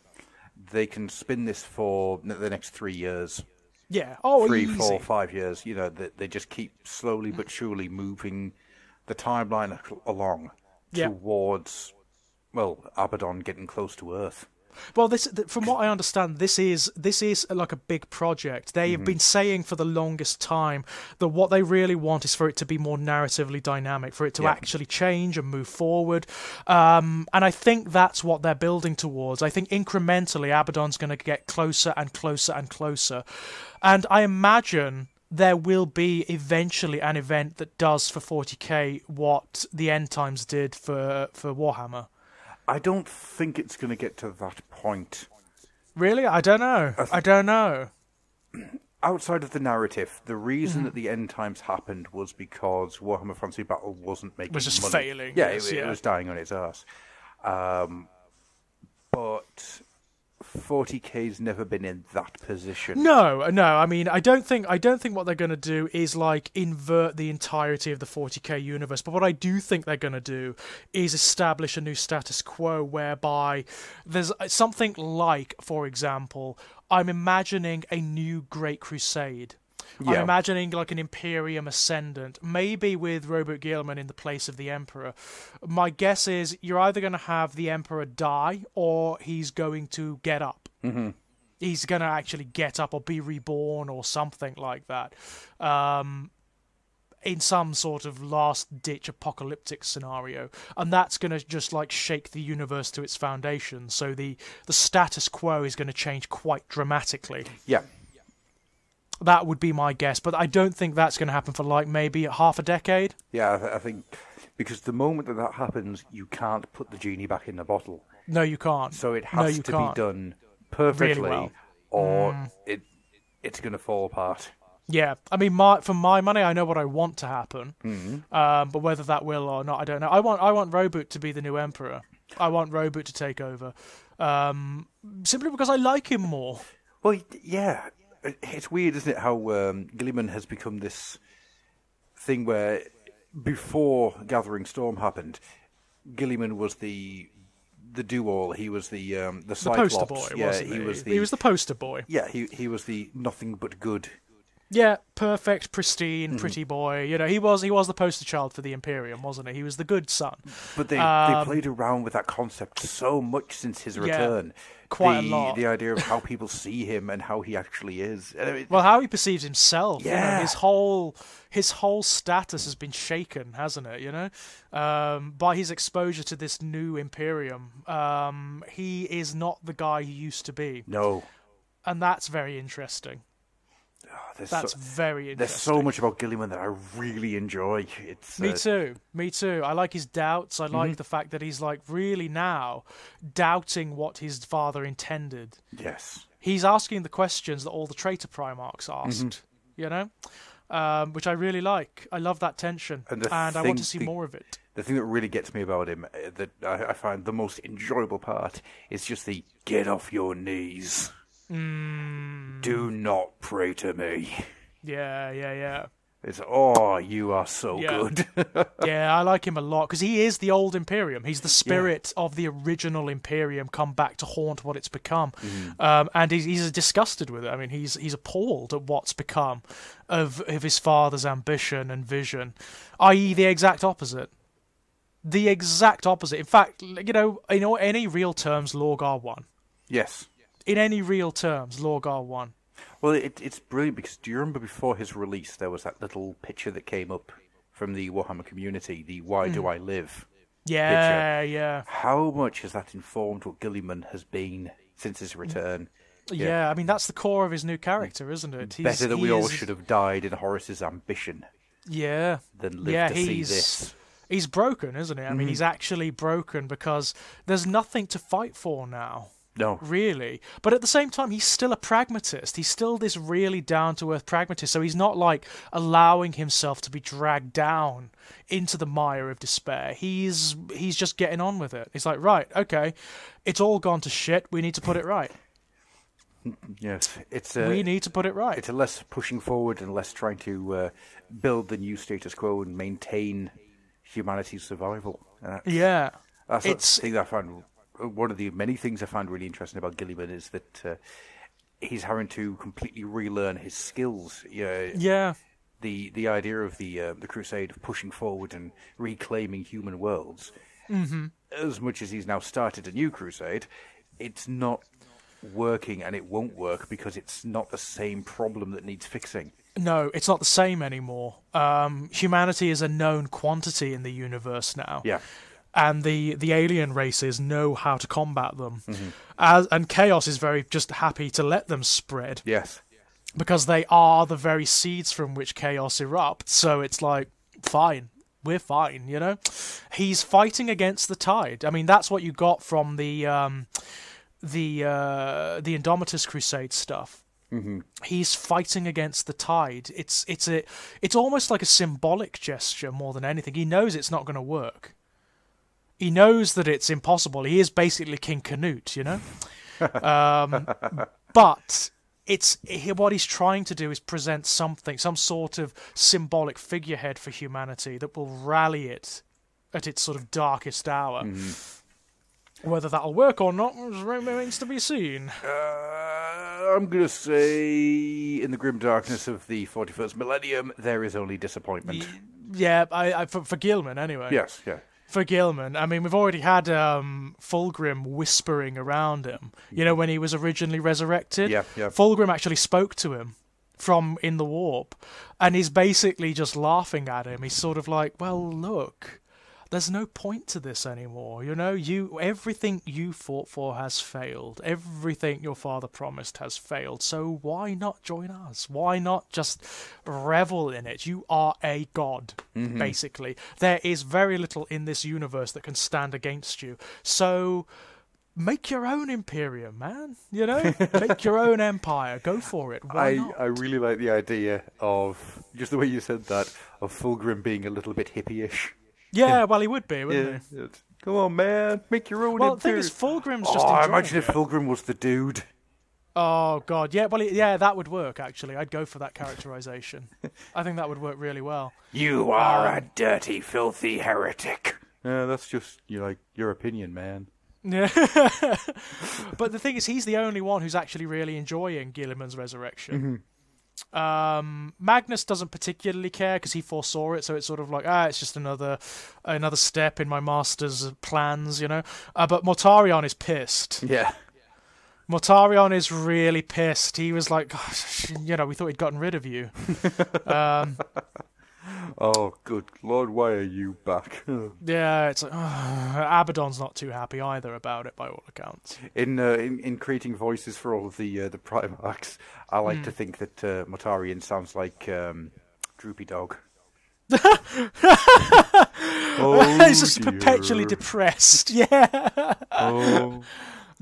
they can spin this for the next 3 years. Yeah. Oh, 3, easy. 4, 5 years. You know, they just keep slowly but surely moving the timeline along towards, well, Abaddon getting close to Earth. Well, from what I understand, this is like a big project. They have been saying for the longest time that what they really want is for it to be more narratively dynamic, for it to actually change and move forward. And I think that's what they're building towards. I think incrementally, Abaddon's going to get closer and closer and closer. And I imagine there will be eventually an event that does for 40k what the End Times did for Warhammer. I don't think it's going to get to that point. Really? I don't know. I don't know. Outside of the narrative, the reason that the End Times happened was because Warhammer Fantasy Battle wasn't making money. It was just failing. Yeah, it was dying on its arse. But 40k's never been in that position. No. I mean, I don't think what they're going to do is like invert the entirety of the 40k universe. But what I do think they're going to do is establish a new status quo whereby there's something like, for example, I'm imagining a new Great Crusade. Yeah. I'm imagining like an Imperium Ascendant, maybe with Robert Gilman in the place of the Emperor. My guess is you're either going to have the Emperor die or he's going to get up. He's going to actually get up or be reborn or something like that. In some sort of last-ditch apocalyptic scenario. And that's going to just like shake the universe to its foundation. So the status quo is going to change quite dramatically. Yeah. That would be my guess, but I don't think that's going to happen for like maybe half a decade. Yeah, I think because the moment that happens, you can't put the genie back in the bottle. No, you can't. So it has to be done perfectly, really well. or it's going to fall apart. Yeah, I mean, for my money, I know what I want to happen, but whether that will or not, I don't know. I want Roboot to be the new emperor. I want Roboot to take over, simply because I like him more. Well, yeah, it's weird, isn't it, how Gilliman has become this thing where before Gathering Storm happened, Gilliman was the do-all. He was the Cyclops. The poster boy, wasn't he? He was the poster boy. Yeah, he was the nothing but good. Yeah, perfect, pristine, pretty boy. You know, he was the poster child for the Imperium, wasn't he? He was the good son. But they played around with that concept so much since his return. Quite a lot. The idea of how people see him and how he actually is. Well, how he perceives himself. Yeah. You know, his whole status has been shaken, hasn't it? You know, by his exposure to this new Imperium. He is not the guy he used to be. No. And that's very interesting. That's very interesting. There's so much about Gilliman that I really enjoy. Me too. I like his doubts. I like the fact that he's like really now doubting what his father intended. Yes. He's asking the questions that all the traitor Primarchs asked, you know, which I really like. I love that tension, and I want to see more of it. The thing that really gets me about him, that I find the most enjoyable part, is just the get off your knees. Do not pray to me. Yeah. It's, you are so good. Yeah, I like him a lot, because he is the old Imperium. He's the spirit of the original Imperium come back to haunt what it's become. And he's disgusted with it. I mean, he's appalled at what's become of his father's ambition and vision, i.e. the exact opposite. The exact opposite. In fact, you know, in any real terms, Lorgar won. Yes. In any real terms, Lorgar won. Well, it's brilliant, because do you remember before his release, there was that little picture that came up from the Warhammer community, the Why Do I Live picture? Yeah. How much has that informed what Gilliman has been since his return? Yeah, I mean, that's the core of his new character, isn't it? Better that we all should have died in Horus's ambition than live to see this. He's broken, isn't he? I mean, he's actually broken, because there's nothing to fight for now. No. Really. But at the same time, he's still a pragmatist. He's still this really down-to-earth pragmatist. So he's not, like, allowing himself to be dragged down into the mire of despair. He's just getting on with it. He's like, right, okay, it's all gone to shit. We need to put it right. Yes. We need to put it right. It's a less pushing forward and less trying to build the new status quo and maintain humanity's survival. That's the thing that I found... One of the many things I found really interesting about Gilliman is that he's having to completely relearn his skills. The idea of the crusade of pushing forward and reclaiming human worlds. As much as he's now started a new crusade, it's not working, and it won't work because it's not the same problem that needs fixing. No, it's not the same anymore. Humanity is a known quantity in the universe now. Yeah. And the alien races know how to combat them. And Chaos is very just happy to let them spread. Yes. Because they are the very seeds from which Chaos erupts. So it's like, fine. We're fine, you know? He's fighting against the tide. I mean, that's what you got from the Indomitus Crusade stuff. He's fighting against the tide. It's almost like a symbolic gesture more than anything. He knows it's not going to work. He knows that it's impossible. He is basically King Canute, you know? But what he's trying to do is present some sort of symbolic figurehead for humanity that will rally it at its sort of darkest hour. Whether that'll work or not remains to be seen. I'm going to say, in the grim darkness of the 41st millennium, there is only disappointment. Yeah, for Gilman, anyway. Yes, yeah. For Gilman, I mean, we've already had Fulgrim whispering around him, you know, when he was originally resurrected. Yeah. Fulgrim actually spoke to him from in the warp, and he's basically just laughing at him. He's sort of like, well, look, there's no point to this anymore, you know? Everything you fought for has failed. Everything your father promised has failed. So why not join us? Why not just revel in it? You are a god, basically. There is very little in this universe that can stand against you. So make your own Imperium, man. You know, make your own empire. Go for it. Why not? I really like the idea of, just the way you said that, of Fulgrim being a little bit hippie-ish. Yeah, well, he would be, wouldn't he? Come on, man, make your own. Well, the thing is, Fulgrim's just. Imagine if Fulgrim was the dude. Oh God, yeah. Well, yeah, that would work. Actually, I'd go for that characterization. I think that would work really well. You are a dirty, filthy heretic. Yeah, that's just your opinion, man. Yeah. But the thing is, he's the only one who's actually really enjoying Guilliman's resurrection. Magnus doesn't particularly care because he foresaw it, so it's sort of like, it's just another step in my master's plans, you know. But Mortarion is pissed. Yeah. Mortarion is really pissed. He was like, gosh, you know, we thought he'd gotten rid of you. Oh, good Lord, why are you back? Yeah, it's like, Abaddon's not too happy either about it, by all accounts. In creating voices for all of the Primarchs, I like to think that Mortarion sounds like Droopy Dog. He's just perpetually depressed. Yeah. Oh.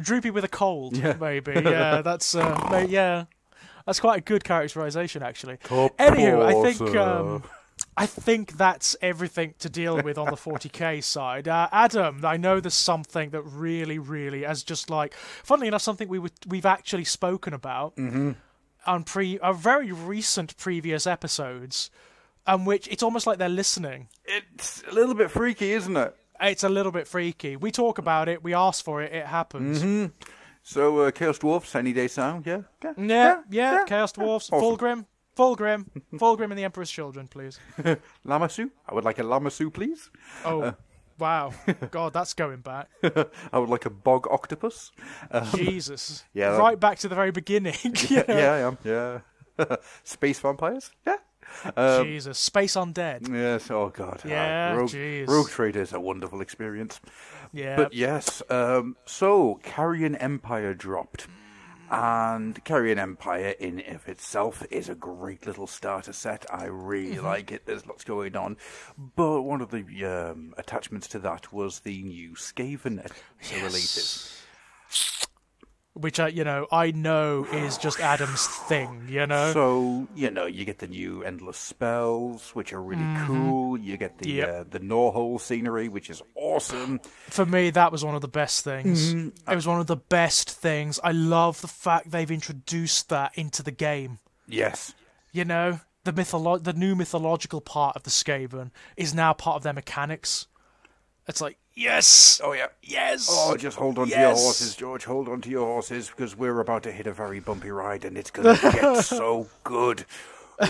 Droopy with a cold, maybe. Yeah, that's that's quite a good characterization, actually. Anywho, I think that's everything to deal with on the 40k side. Adam, I know there's something that really, really, as just like, funnily enough, something we've actually spoken about on very recent previous episodes, which it's almost like they're listening. It's a little bit freaky, isn't it? It's a little bit freaky. We talk about it, we ask for it, it happens. So, Chaos Dwarfs, any day sound, yeah? Yeah, Chaos Dwarfs, awesome. Fulgrim and the Emperor's Children, please. Lamassu? I would like a Lamassu, please. Oh, wow. God, that's going back. I would like a bog octopus. Jesus. Yeah. Right back to the very beginning. Yeah, I am. Yeah. Space vampires? Yeah. Jesus. Space undead. Yes, oh God. Yeah, Rogue Trader is a wonderful experience. Yeah. But yes, so Carrion Empire dropped. And Carrion Empire in of itself is a great little starter set. I really like it. There's lots going on. But one of the attachments to that was the new Skaven releases. Which, I know is just Adam's thing, you know? So, you get the new Endless Spells, which are really cool. You get the Gnawhole scenery, which is awesome. For me, that was one of the best things. It was one of the best things. I love the fact they've introduced that into the game. Yes. You know, the new mythological part of the Skaven is now part of their mechanics. It's like, yes! Oh, yeah. Yes! Oh, just hold on to your horses, George. Hold on to your horses, because we're about to hit a very bumpy ride, and it's going to get so good.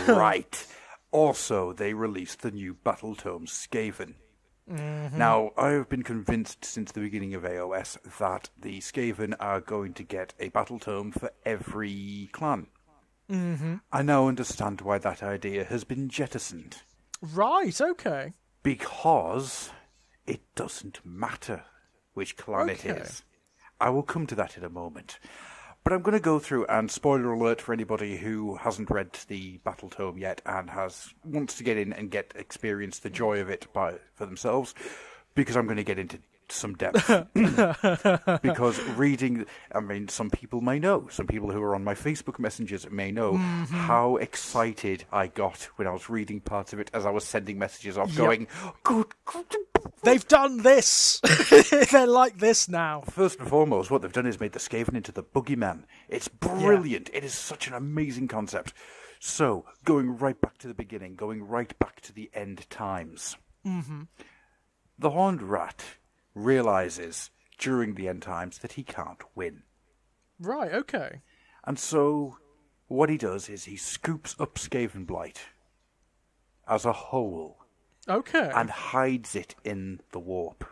Right. Also, they released the new battletome, Skaven. Now, I've been convinced since the beginning of AOS that the Skaven are going to get a battletome for every clan. I now understand why that idea has been jettisoned. Right, okay. Because it doesn't matter which clan it is. I will come to that in a moment. But I'm going to go through, and spoiler alert for anybody who hasn't read the Battletome yet and wants to get in and experience the joy of it for themselves, because I'm going to get into some depth. Because reading, some people may know, some people who are on my Facebook messengers may know how excited I got when I was reading parts of it as I was sending messages off going, good. They've done this! They're like this now. First and foremost, what they've done is made the Skaven into the boogeyman. It's brilliant. It is such an amazing concept. So, going right back to the beginning, going right back to the end times. The Horned Rat realizes during the end times that he can't win. Right, okay. And so, what he does is he scoops up Skaven Blight as a whole. Okay. And hides it in the warp.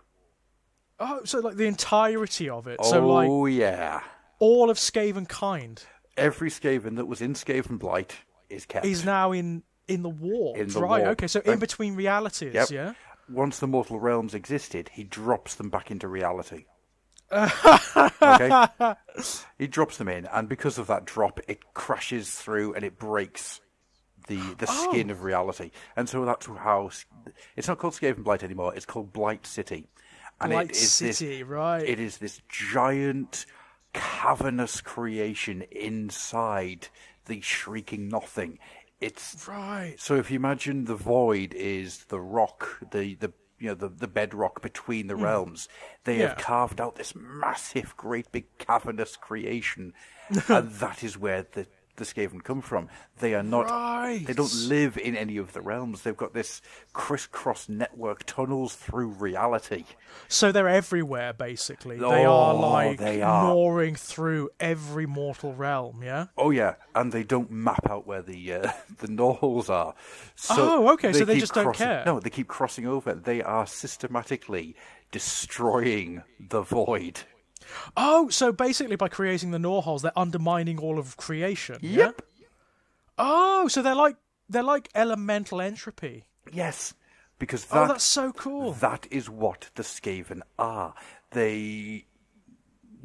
Oh, so like the entirety of it. Oh, yeah. All of Skaven kind. Every Skaven that was in Skaven Blight is kept. He's now in the warp. In the right, warp. Okay, so in between realities, yeah? Once the mortal realms existed, he drops them back into reality. Okay? He drops them in, and because of that drop, it crashes through and it breaks the skin of reality. And so that's how... It's not called Skaven Blight anymore, it's called Blight City. And Blight City, right. It is this giant, cavernous creation inside the shrieking nothing. It's right. So if you imagine the void is the rock, the bedrock between the realms, they have carved out this massive, great big cavernous creation, and that is where the Skaven come from. They are not. Right. They don't live in any of the realms. They've got this crisscross network tunnels through reality. So they're everywhere, basically. They are gnawing through every mortal realm. Yeah. Oh yeah, and they don't map out where the gnawholes are. So okay. So they just don't care. No, they keep crossing over. They are systematically destroying the void. Oh, so basically by creating the gnawholes, they're undermining all of creation. Yep. Yeah? Oh, so they're like elemental entropy. Yes, because that's so cool. That is what the Skaven are.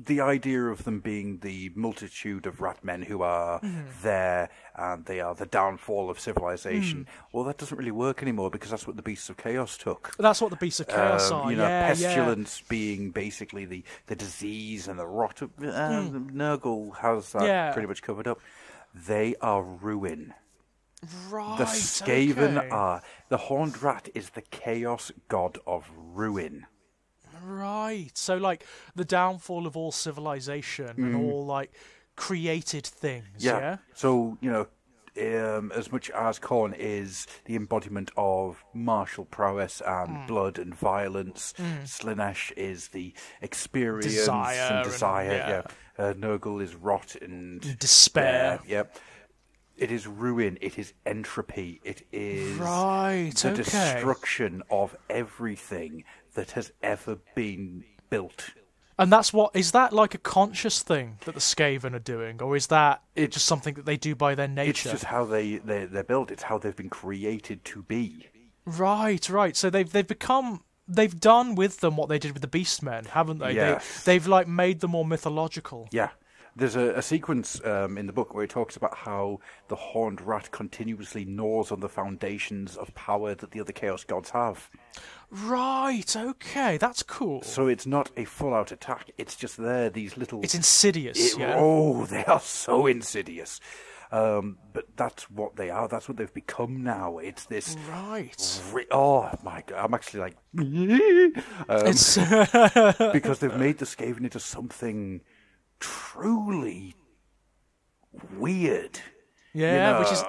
The idea of them being the multitude of rat men who are there, and they are the downfall of civilization. Well, that doesn't really work anymore because that's what the Beasts of Chaos took. That's what the Beasts of Chaos are. Pestilence being basically the disease and the rot. Nurgle has that pretty much covered up. They are ruin. Right. The Skaven are. The Horned Rat is the chaos god of ruin. Right. So, like, the downfall of all civilization and all, like, created things, yeah? So, as much as Khorne is the embodiment of martial prowess and blood and violence, Slaanesh is the experience and desire. Nurgle is rot and despair. Yep. It is ruin. It is entropy. It is the destruction of everything that has ever been built. And is that like a conscious thing that the Skaven are doing, or is that just something that they do by their nature? It's just how they're built. It's how they've been created to be. Right. So they've done with them what they did with the Beastmen, haven't they? Yes. They've like made them more mythological. Yeah. There's a sequence in the book where it talks about how the Horned Rat continuously gnaws on the foundations of power that the other Chaos Gods have. Right, okay, that's cool. So it's not a full-out attack, it's just these little... It's insidious, yeah? Oh, they are so insidious. But that's what they are, that's what they've become now. It's this... Right. Oh, my God, I'm actually like... because they've made the Skaven into something truly weird. Yeah, which is...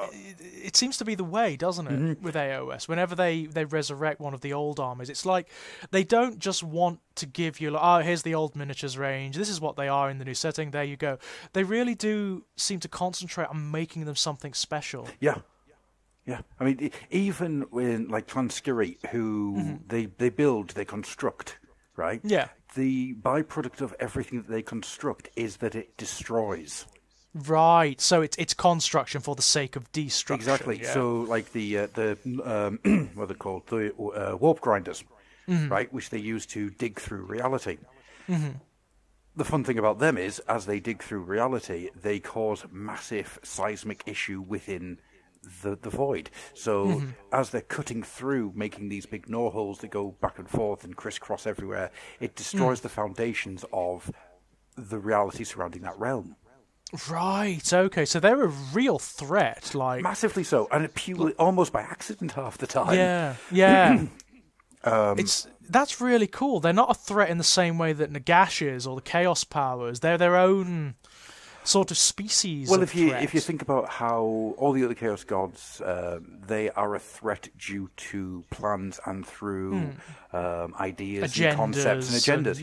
It seems to be the way, doesn't it, with AOS? Whenever they resurrect one of the old armies, it's like they don't just want to give you, like, here's the old miniatures range, this is what they are in the new setting, there you go. They really do seem to concentrate on making them something special. Yeah. I mean, even when, like, Transkiri, who they build, they construct, right? Yeah. The byproduct of everything that they construct is that it destroys. Right, so it's construction for the sake of destruction. Exactly. Yeah. So, like the what are they called? The warp grinders, right? Which they use to dig through reality. The fun thing about them is, as they dig through reality, they cause massive seismic issue within the void. So, as they're cutting through, making these big gnawholes that go back and forth and crisscross everywhere, it destroys the foundations of the reality surrounding that realm. Right, okay, so they're a real threat, like... Massively so, and it purely, almost by accident half the time. Yeah. That's really cool. They're not a threat in the same way that Nagash is, or the Chaos Powers. They're their own sort of species of threat. If you think about how all the other Chaos Gods, they are a threat due to plans and through ideas and concepts and agendas.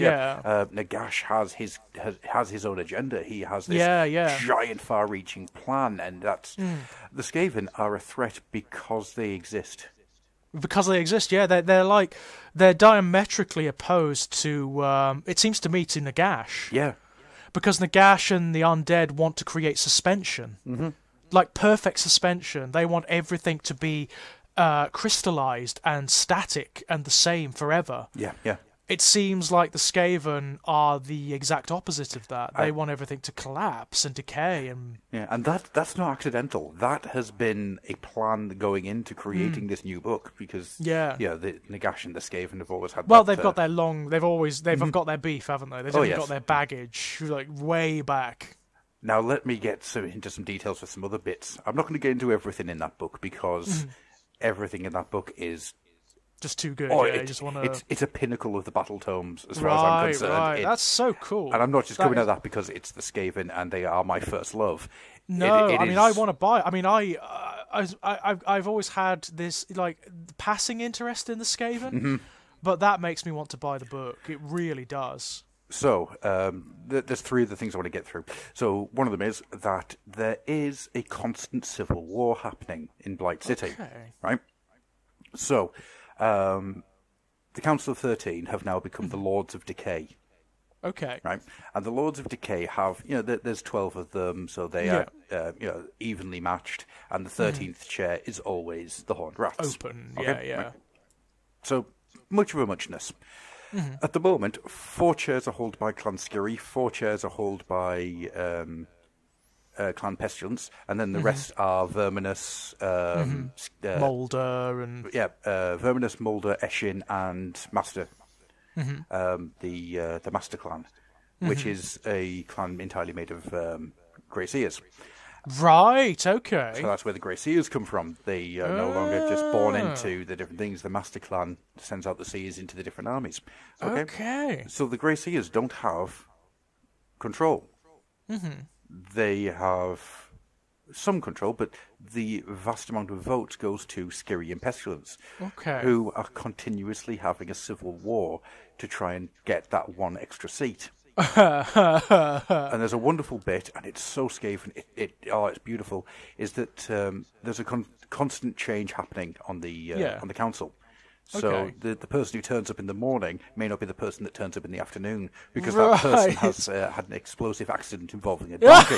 Nagash has his own agenda. He has this giant, far-reaching plan, and that's the Skaven are a threat because they exist. Because they exist, yeah. They're diametrically opposed to. It seems to me to Nagash. Yeah. Because Nagash and the undead want to create suspension. Like perfect suspension. They want everything to be crystallized and static and the same forever. Yeah. It seems like the Skaven are the exact opposite of that. They want everything to collapse and decay. And that's not accidental. That has been a plan going into creating this new book, because the Nagash and the Skaven have always had. Well, they've got their they've got their beef, haven't they? They've got their baggage like way back. Now let me get into some details for some other bits. I'm not going to get into everything in that book because everything in that book is just too good. It's a pinnacle of the battletomes as far as I'm concerned. Right, that's so cool. And I'm not just coming at that because it's the Skaven and they are my first love. No, I want to buy. I mean, I've always had this like passing interest in the Skaven, but that makes me want to buy the book. It really does. So, there's three of the things I want to get through. So, one of them is that there is a constant civil war happening in Blight City, right? So, the Council of 13 have now become the Lords of Decay. Okay. Right? And the Lords of Decay have, there's 12 of them, so they are, evenly matched, and the 13th chair is always the Horned Rats. Open, okay? Yeah. Right. So, much of a muchness. At the moment, 4 chairs are held by Clan Skirry, 4 chairs are held by Clan Pestilence, and then the rest are Verminous, Moulder, and Verminous, Moulder, Eshin, and Master. The Master Clan, which is a clan entirely made of Grey Seers. Right, okay. So that's where the Grey Seers come from. They are no longer just born into the different things. The Master Clan sends out the Seers into the different armies. Okay. So the Grey Seers don't have control. They have some control, but the vast amount of votes goes to Skirry and Pestilence, who are continuously having a civil war to try and get that one extra seat. And there's a wonderful bit, and it's so Skaven, it's beautiful, is that there's a constant change happening on the council. So the person who turns up in the morning may not be the person that turns up in the afternoon, because that person has had an explosive accident involving a donkey.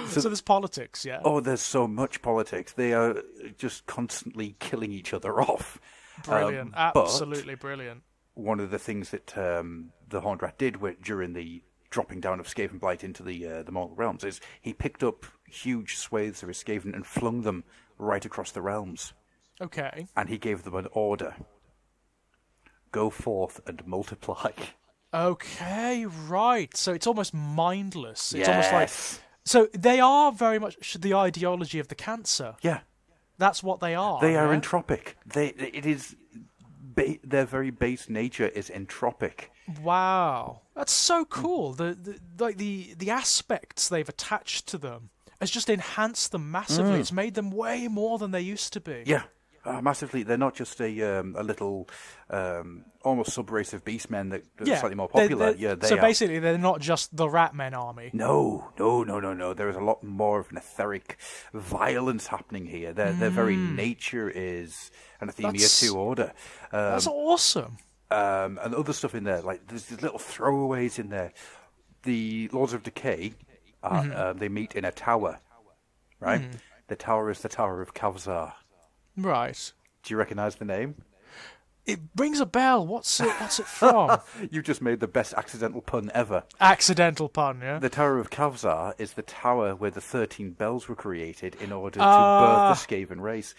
So there's politics, yeah? Oh, there's so much politics. They are just constantly killing each other off. Brilliant, absolutely brilliant. One of the things that the Horned Rat did during the dropping down of Skaven Blight into the mortal realms is he picked up huge swathes of his Skaven and flung them right across the realms. Okay. And he gave them an order. Go forth and multiply. Okay, right. So it's almost mindless. It's yes. almost like... So they are very much the ideology of the cancer. Yeah. That's what they are. They are entropic. Their very base nature is entropic. Wow, that's so cool. The aspects they've attached to them has just enhanced them massively. It's made them way more than they used to be. Yeah, massively. They're not just a little almost sub-race of beastmen that are slightly more popular. Basically, they're not just the Ratmen army. No. There is a lot more of an etheric violence happening here. Their very nature is anathemia to order. That's awesome. And other stuff in there, like there's these little throwaways in there. The Lords of Decay, they meet in a tower, right? The tower is the Tower of Kavzar. Right. Do you recognise the name? It rings a bell. What's it from? You just made the best accidental pun ever. Accidental pun, yeah? The Tower of Kavzar is the tower where the 13 bells were created in order to birth the Skaven race.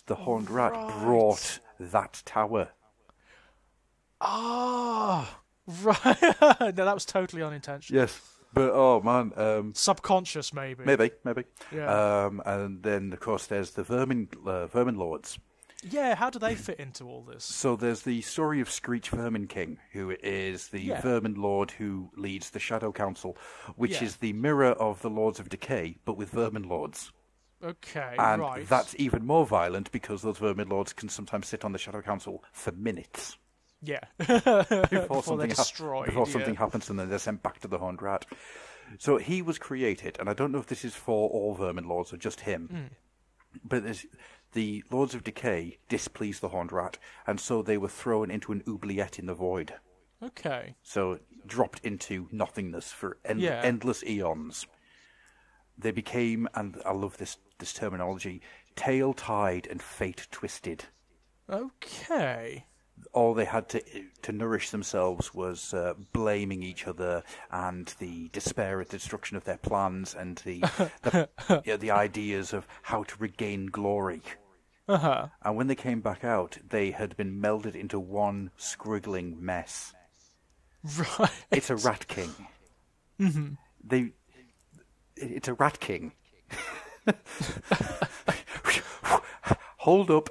The Horned Rat brought that tower. Ah, right. No, that was totally unintentional. Yes. But, oh, man. Subconscious, maybe. Maybe. Yeah. And then, of course, there's the Vermin Lords. Yeah, how do they fit into all this? So there's the story of Screech Vermin King, who is the Vermin Lord who leads the Shadow Council, which is the mirror of the Lords of Decay, but with Vermin Lords. Okay, and right. That's even more violent because those Vermin Lords can sometimes sit on the Shadow Council for minutes. Yeah. before they're destroyed. Before something happens and then they're sent back to the Horned Rat. So he was created, and I don't know if this is for all Vermin Lords or just him, but the Lords of Decay displeased the Horned Rat, and so they were thrown into an oubliette in the void. Okay. So dropped into nothingness for endless eons. They became, and I love this terminology, tail-tied and fate-twisted. Okay. All they had to nourish themselves was blaming each other and the despair and destruction of their plans and the ideas of how to regain glory. Uh-huh. And when they came back out, they had been melded into one scriggling mess. Right. It's a rat king. Mm-hmm. It's a rat king. Hold up.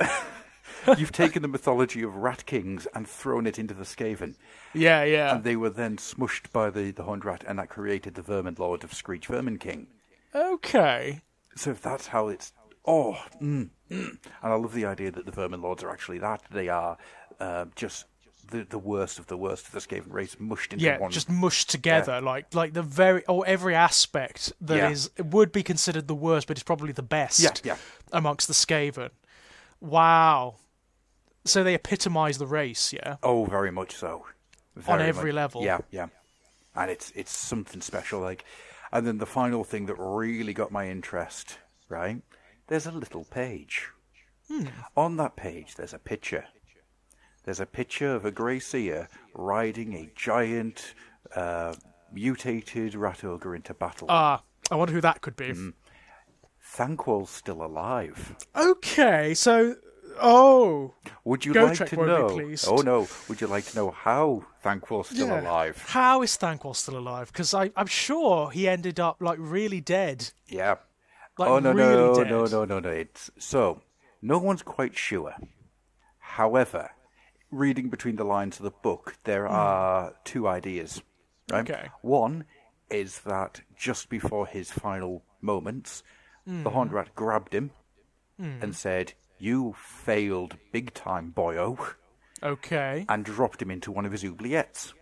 You've taken the mythology of rat kings and thrown it into the Skaven. Yeah, yeah. And they were then smushed by the Horned Rat, and that created the Vermin Lord of Screech Vermin King. Okay. So if that's how it's... And I love the idea that the Vermin Lords are actually that. They are just the worst of the worst of the Skaven race, mushed into one. Yeah, just mushed together, like the every aspect that would be considered the worst, but it's probably the best amongst the Skaven. Wow. So they epitomise the race, yeah? Oh, very much so. On every level. Yeah, yeah. And it's something special. And then the final thing that really got my interest, right? There's a little page. On that page, there's a picture. There's a picture of a Grey Seer riding a giant, mutated rat ogre into battle. I wonder who that could be. Thanquol's still alive. Okay, so... Would you Go like check to won't be know? pleased. Oh no! Would you like to know how Thanquol's still alive? How is Thanquol still alive? Because I'm sure he ended up really dead. Yeah. Like, no, really dead. no. It's so no one's quite sure. However, reading between the lines of the book, there are two ideas. Right? Okay. One is that just before his final moments, the Horned Rat grabbed him and said, "You failed big time, boyo." Okay. And dropped him into one of his oubliettes.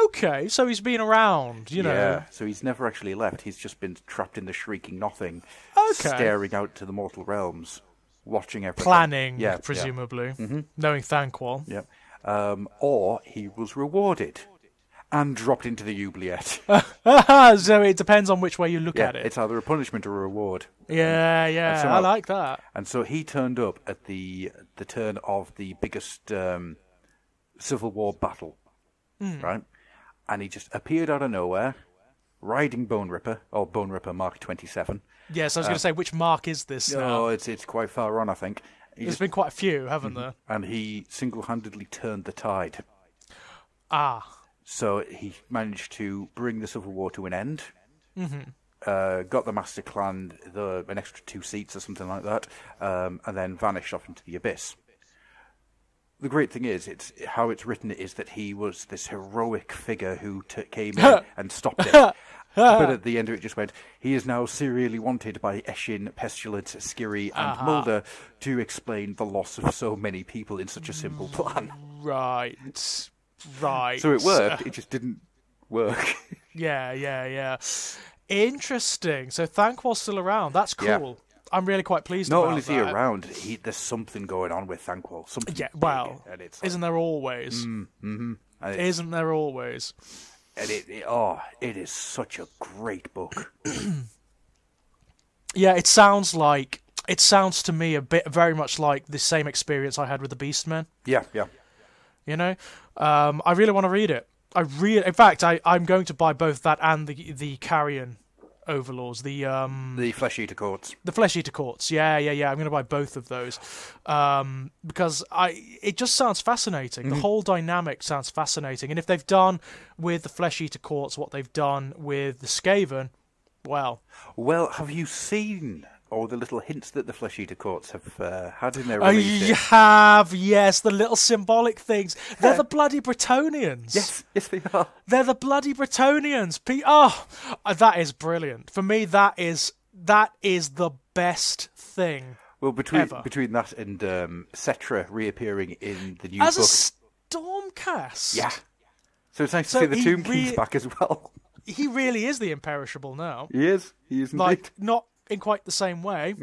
Okay, so he's been around, you know. Yeah, so he's never actually left. He's just been trapped in the shrieking nothing, staring out to the mortal realms, watching everything. Planning, presumably, knowing Thanquol. Yeah. Or he was rewarded and dropped into the oubliette. So it depends on which way you look at it. It's either a punishment or a reward. Yeah, I like that. And so he turned up at the turn of the biggest Civil War battle, right? And he just appeared out of nowhere, riding Bone Ripper, or Bone Ripper Mark 27. Yes, I was going to say, which mark is this now? Oh, it's quite far on, I think. There's been quite a few, haven't there? And he single-handedly turned the tide. So he managed to bring the Civil War to an end. Got the Master Clan an extra 2 seats or something like that, and then vanished off into the abyss. The great thing is, how it's written is that he was this heroic figure who came in and stopped it. But at the end of it just went, he is now serially wanted by Eshin, Pestilence, Skiri, and Mulder to explain the loss of so many people in such a simple plan. Right. So it worked, it just didn't work. Yeah. Interesting. So Thanquol's still around. That's cool. Yeah. I'm really quite pleased about that. Not only is he around, there's something going on with Thanquol. Something well, big, and it's isn't there always? Isn't there always? And it is such a great book. Yeah, it sounds to me very much like the same experience I had with the Beastmen. Yeah. You know, I really want to read it. In fact, I'm going to buy both that and the Carrion Overlords, the Flesh Eater Courts. The Flesh Eater Courts, yeah. I'm going to buy both of those because it just sounds fascinating. The whole dynamic sounds fascinating, and if they've done with the Flesh Eater Courts what they've done with the Skaven, well, have you seen all the little hints that the Flesh Eater Courts have had in their releases? You have, yes, the little symbolic things. They're the bloody Bretonnians. Yes, they are. They're the bloody Bretonnians. That is brilliant. For me, that is the best thing. Well, between that and Cetra reappearing in the new book as a Stormcast. Yeah. So it's nice to see the Tomb King's back as well. He really is the imperishable now. He is. He is indeed. Like, not in quite the same way.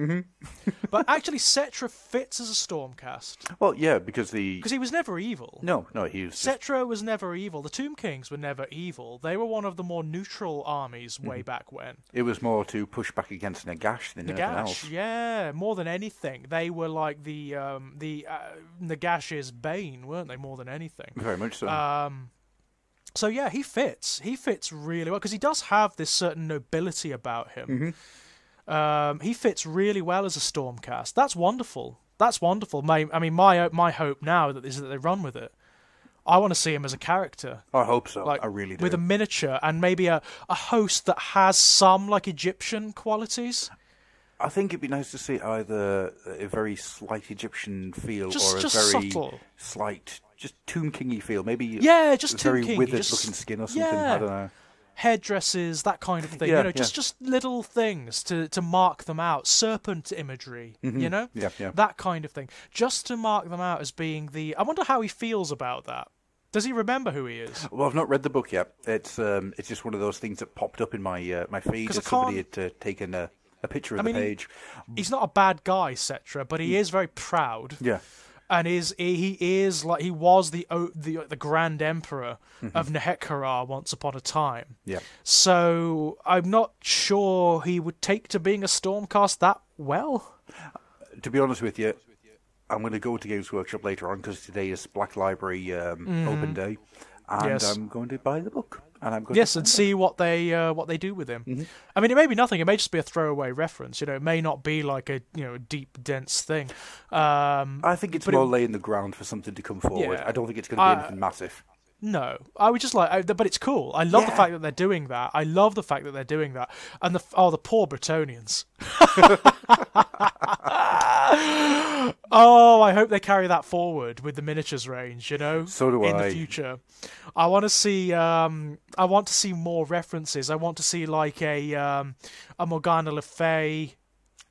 But actually, Cetra fits as a Stormcast. Well, yeah, because he was never evil. No, he was. Cetra was never evil. The Tomb Kings were never evil. They were one of the more neutral armies way back when. It was more to push back against Nagash than anything else. Yeah, more than anything. They were like the Nagash's bane, weren't they? More than anything. Very much so. So yeah, he fits. He fits really well because he does have this certain nobility about him. He fits really well as a Stormcast. That's wonderful. That's wonderful. My hope now is that they run with it. I want to see him as a character. I hope so. I really do. With a miniature and maybe a host that has some like Egyptian qualities. I think it'd be nice to see either a very slight Egyptian feel or a very subtle. slight, just Tomb King-y feel. Maybe just very Tomb King, withered-looking skin or something. I don't know. Headdresses, that kind of thing. Just little things to mark them out. Serpent imagery, that kind of thing. Just to mark them out as being the. I wonder how he feels about that. Does he remember who he is? Well, I've not read the book yet. It's just one of those things that popped up in my my feed as somebody had taken a picture of the page. He's not a bad guy, Cetra, but he is very proud. Yeah. And he is like he was the Grand Emperor of Nehekhara once upon a time. Yeah. So I'm not sure he would take to being a Stormcast that well. To be honest with you, I'm going to go to Games Workshop later on because today is Black Library open day, and I'm going to buy the book. And I'm going to see what they do with him. I mean, it may be nothing. It may just be a throwaway reference. It may not be like a deep, dense thing. I think it's more laying the ground for something to come forward. I don't think it's going to be anything massive. No, I would just but it's cool. I love the fact that they're doing that. And the poor Bretonnians. Oh, I hope they carry that forward with the miniatures range. So do in the future. I want to see. I want to see more references. I want to see like a Morgana Le Fay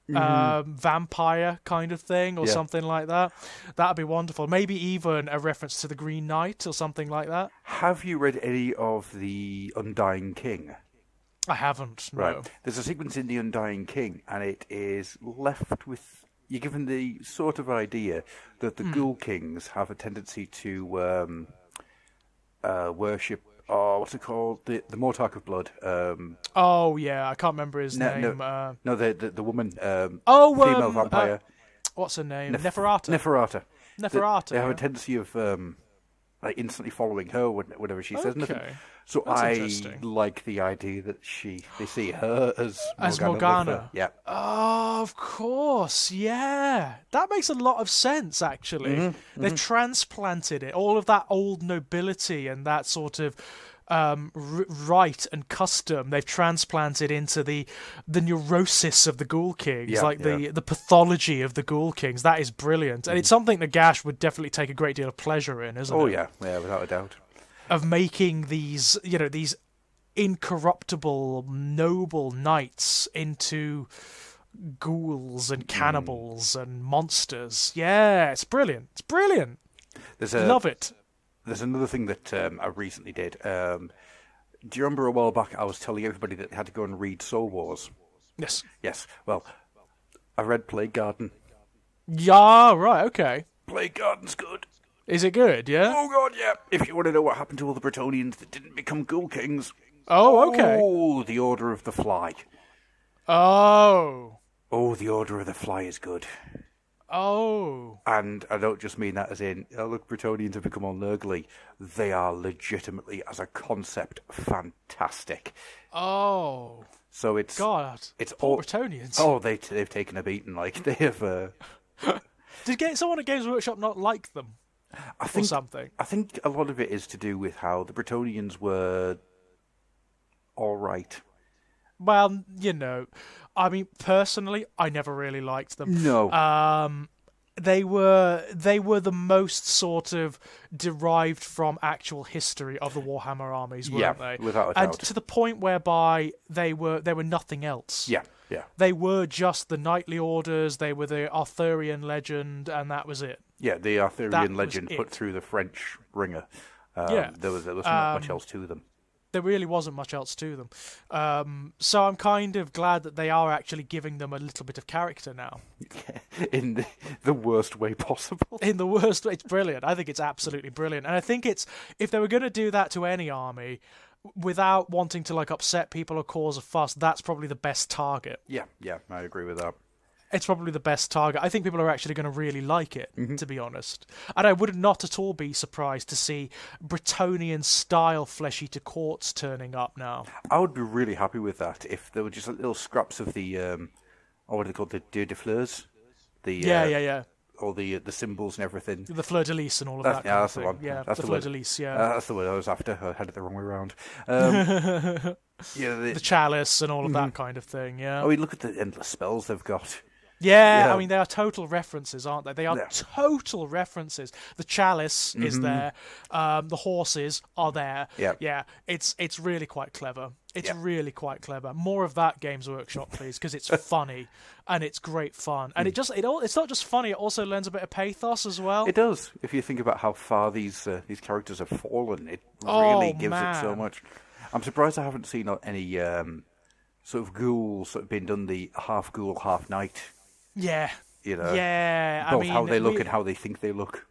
vampire kind of thing or something like that. That'd be wonderful. Maybe even a reference to the Green Knight or something like that. Have you read any of the Undying King? I haven't. No. Right. There's a sequence in the Undying King, and it is left with you're given the sort of idea that the Ghoul Kings have a tendency to worship. Oh, what's it called? The Mortarch of Blood. I can't remember his name. The woman. Female vampire. What's her name? Neferata. They have a tendency of instantly following her whenever she says anything. So I like the idea that they see her as Morgana. Yeah. Oh, of course. Yeah. That makes a lot of sense, actually. They've transplanted it. All of that old nobility and that sort of rite and custom they've transplanted into the neurosis of the Ghoul Kings, the pathology of the Ghoul Kings. That is brilliant. And it's something that Gash would definitely take a great deal of pleasure in, isn't it? Oh, yeah, without a doubt. Of making these incorruptible, noble knights into ghouls and cannibals and monsters. Yeah, it's brilliant. It's brilliant. Love it. There's another thing that I recently did. Do you remember a while back I was telling everybody that they had to go and read Soul Wars? Yes. Yes. Well, I read Plague Garden. Yeah, right, okay. Plague Garden's good. Is it good, yeah? Oh, God, yeah. If you want to know what happened to all the Bretonnians that didn't become Ghoul Kings. Oh, okay. Oh, the Order of the Fly. Oh. Oh, the Order of the Fly is good. Oh. And I don't just mean that as in, look, Bretonnians have become all nurgly. They are legitimately, as a concept, fantastic. Oh. So it's... God, it's poor Bretonnians. Oh, they've taken a beating. Like, they have... Did someone at Games Workshop not like them? Or something? I think a lot of it is to do with how the Bretonnians were all right. Well, I mean, personally, I never really liked them. No. They were the most sort of derived from actual history of the Warhammer armies, weren't they? Without a doubt. And to the point whereby they were nothing else. Yeah. They were just the knightly orders, they were the Arthurian legend, and that was it. Yeah, the Arthurian legend put through the French ringer. There was not much else to them. There really wasn't much else to them. So I'm kind of glad that they are actually giving them a little bit of character now. In the worst way possible. In the worst way. It's brilliant. I think it's absolutely brilliant. And I think it's, if they were going to do that to any army, without wanting to like upset people or cause a fuss, that's probably the best target. Yeah, I agree with that. It's probably the best target. I think people are actually going to really like it, to be honest. And I would not at all be surprised to see Bretonnian-style flesh-eater courts turning up now. I would be really happy with that if there were just little scraps of the, what are they called, the deux de fleurs? Yeah. All the symbols and everything. The fleur de lis and all of that. Yeah, that's the one. Yeah, that's the fleur de lis, yeah. That's the word I was after. I had it the wrong way around. The chalice and all of that kind of thing, yeah. I mean, look at the endless spells they've got. Yeah, I mean, they are total references, aren't they? They are total references. The chalice is there. The horses are there. Yeah, it's really quite clever. It's really quite clever. More of that, Games Workshop, please, because it's funny and it's great fun. And it's not just funny; it also lends a bit of pathos as well. It does. If you think about how far these characters have fallen, it really gives it so much. I'm surprised I haven't seen any sort of ghouls that have been done the half ghoul, half knight. Yeah. You know. Yeah. Both how they look and how they think they look.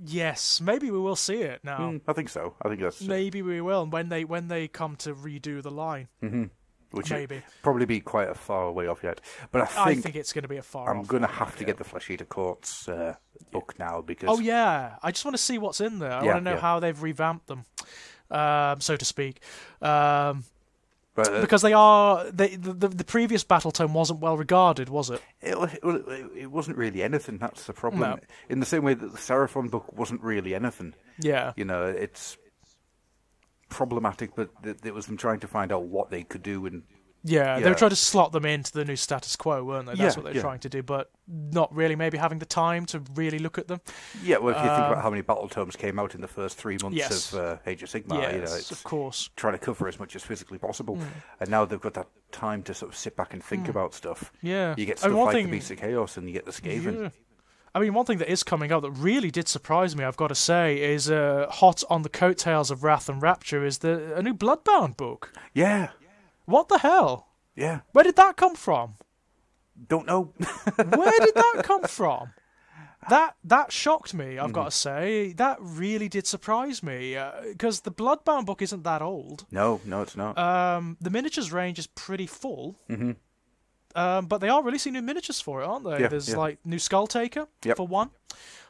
Yes, maybe we will see it now. I think so. I think that's maybe we will when they come to redo the line. Which maybe probably be quite a far way off yet. But I think it's going to be a far. I'm going to have to get the Flesh Eater Courts book now because. Oh yeah, I just want to see what's in there. I want to know how they've revamped them, so to speak. Because they are the previous battletome wasn't well regarded, was it? It wasn't really anything. That's the problem. No. In the same way that the Seraphon book wasn't really anything. Yeah. You know, it's problematic, but it was them trying to find out what they could do and. Yeah, they were trying to slot them into the new status quo, weren't they? That's what they're trying to do, but not really maybe having the time to really look at them. Yeah, well, if you think about how many battletomes came out in the first 3 months of Age of Sigmar, you know, it's of course. Trying to cover as much as physically possible. And now they've got that time to sort of sit back and think about stuff. Yeah. You get stuff like the Beasts of Chaos and you get the Skaven. Yeah. I mean, one thing that is coming out that really did surprise me, I've got to say, is hot on the coattails of Wrath and Rapture is a new Bloodbound book. Yeah. What the hell? Yeah. Where did that come from? Don't know. Where did that come from? That shocked me, I've got to say. That really did surprise me, because the Bloodbound book isn't that old. No, it's not. The miniatures range is pretty full. But they are releasing new miniatures for it, aren't they? Yeah, There's like new Skulltaker, for one.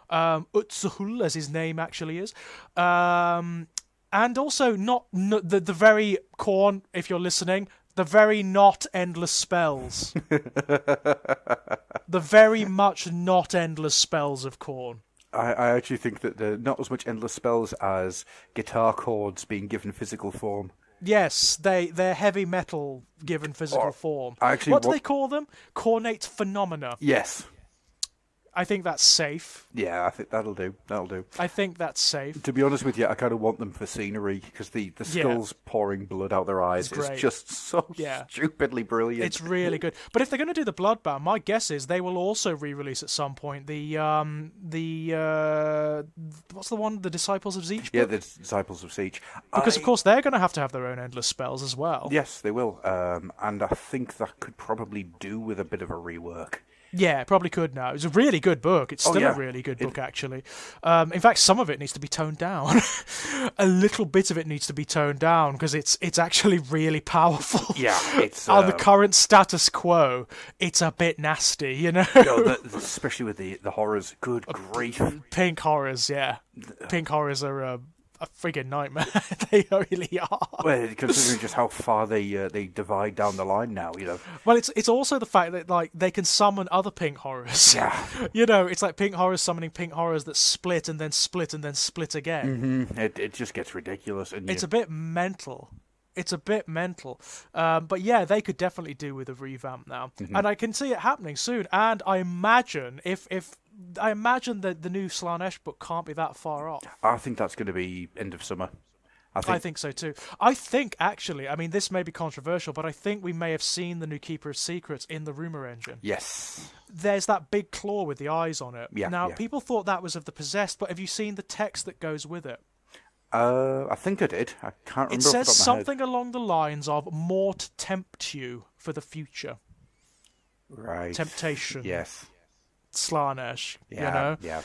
Utsahul, as his name actually is. And also the very Khorne, if you're listening, the very not endless spells. The very much not endless spells of Khorne. I actually think that they're not as much endless spells as guitar chords being given physical form. Yes, they're heavy metal given physical form. What do they call them? Cornate phenomena. Yes. I think that's safe. Yeah, I think that'll do. I think that's safe. To be honest with you, I kind of want them for scenery because the skulls pouring blood out their eyes is just so stupidly brilliant. It's really good. But if they're going to do the Bloodbound, my guess is they will also re-release at some point the what's the one? The Disciples of Zeech book? Yeah, the Disciples of Zeech. Because of course they're going to have their own endless spells as well. Yes, they will. And I think that could probably do with a bit of a rework. Yeah, probably could now. It's a really good book. It's still a really good book, actually. In fact, some of it needs to be toned down. A little bit of it needs to be toned down because it's actually really powerful. Yeah, it's on the current status quo. It's a bit nasty, you know. Especially with the horrors. Good grief. Pink horrors, yeah. Pink horrors are a friggin' nightmare. They really are. Well, considering just how far they divide down the line now, you know. Well, it's also the fact that like they can summon other pink horrors. Yeah. You know, it's like pink horrors summoning pink horrors that split and then split and then split again. It just gets ridiculous. And it's a bit mental. It's a bit mental. But yeah, they could definitely do with a revamp now. And I can see it happening soon. And I imagine I imagine that the new Slaanesh book can't be that far off. I think that's going to be end of summer. I think so too. I think, actually, I mean, this may be controversial, but I think we may have seen the new Keeper of Secrets in the rumour engine. Yes. There's that big claw with the eyes on it. Yeah, now, people thought that was of the Possessed, but have you seen the text that goes with it? I think I did. I can't remember. It says something along the lines of more to tempt you for the future. Right. Temptation. Yes. Slanesh, Yeah, yeah.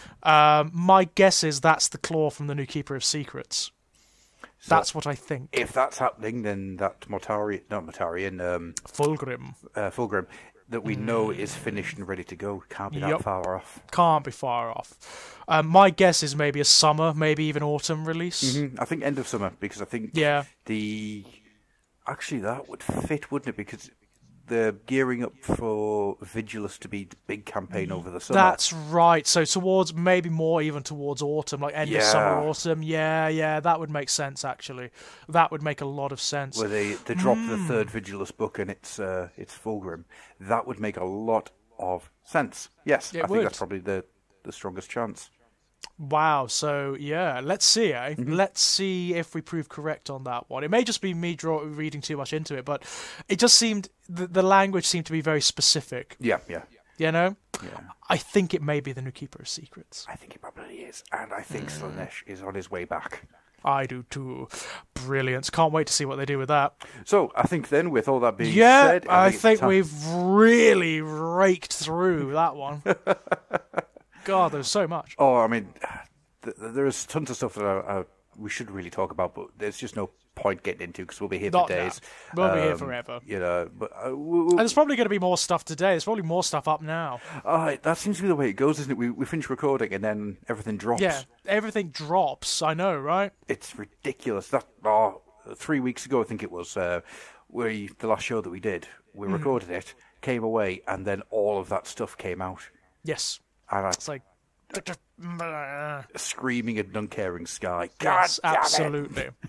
My guess is that's the claw from the new Keeper of Secrets. So that's what I think. If that's happening, then that Fulgrim, that we know is finished and ready to go, can't be that far off. Can't be far off. My guess is maybe a summer, maybe even autumn release. I think end of summer, because I think actually that would fit, wouldn't it? Because they're gearing up for Vigilus to be the big campaign over the summer. That's right. So towards, maybe more even towards autumn, like end of summer, autumn. Yeah, that would make sense, actually. That would make a lot of sense. Where they drop the third Vigilus book and it's Fulgrim. That would make a lot of sense. Yes, I think that's probably the strongest chance. Wow, so yeah, let's see, eh? Let's see if we prove correct on that one. It may just be me reading too much into it, but it just seemed, the language seemed to be very specific. Yeah. You know? Yeah. I think it may be the new Keeper of Secrets. I think it probably is, and I think Slanesh is on his way back. I do too. Brilliant. Can't wait to see what they do with that. So, I think then, with all that being said... I think we've really raked through that one. God, there's so much. Oh, I mean, there's tons of stuff that we should really talk about, but there's just no point getting into because we'll be here for days. We'll be here forever. You know, but and there's probably going to be more stuff today. There's probably more stuff up now. That seems to be the way it goes, isn't it? We finish recording and then everything drops. Yeah, everything drops. I know, right? It's ridiculous. 3 weeks ago, I think it was, the last show that we did, we recorded it, came away, and then all of that stuff came out. Yes. And it's like screaming at an uncaring sky. Yes, God,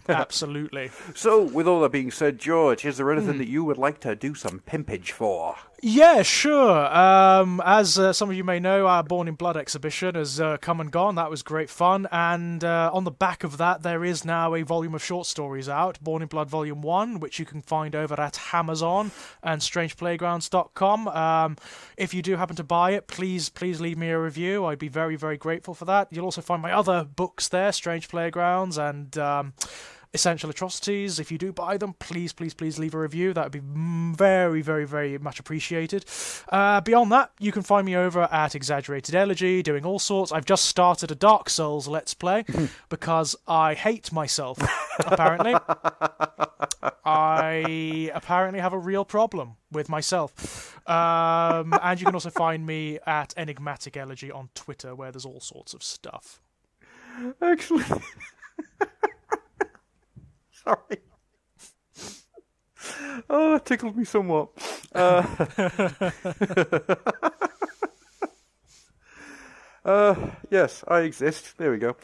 absolutely. So, with all that being said, George, is there anything that you would like to do some pimpage for? Yeah, sure. As some of you may know, our Born in Blood exhibition has come and gone. That was great fun. And on the back of that, there is now a volume of short stories out, Born in Blood Volume 1, which you can find over at Amazon and strangeplaygrounds.com. If you do happen to buy it, please leave me a review. I'd be very, very grateful for that. You'll also find my other books there, Strange Playgrounds and... Essential Atrocities. If you do buy them, please leave a review. That would be very, very, very much appreciated. Beyond that, you can find me over at Exaggerated Elegy, doing all sorts. I've just started a Dark Souls Let's Play because I hate myself, apparently. I apparently have a real problem with myself. And you can also find me at Enigmatic Elegy on Twitter, where there's all sorts of stuff. Actually... Sorry. Oh, that tickled me somewhat. Yes, I exist. There we go.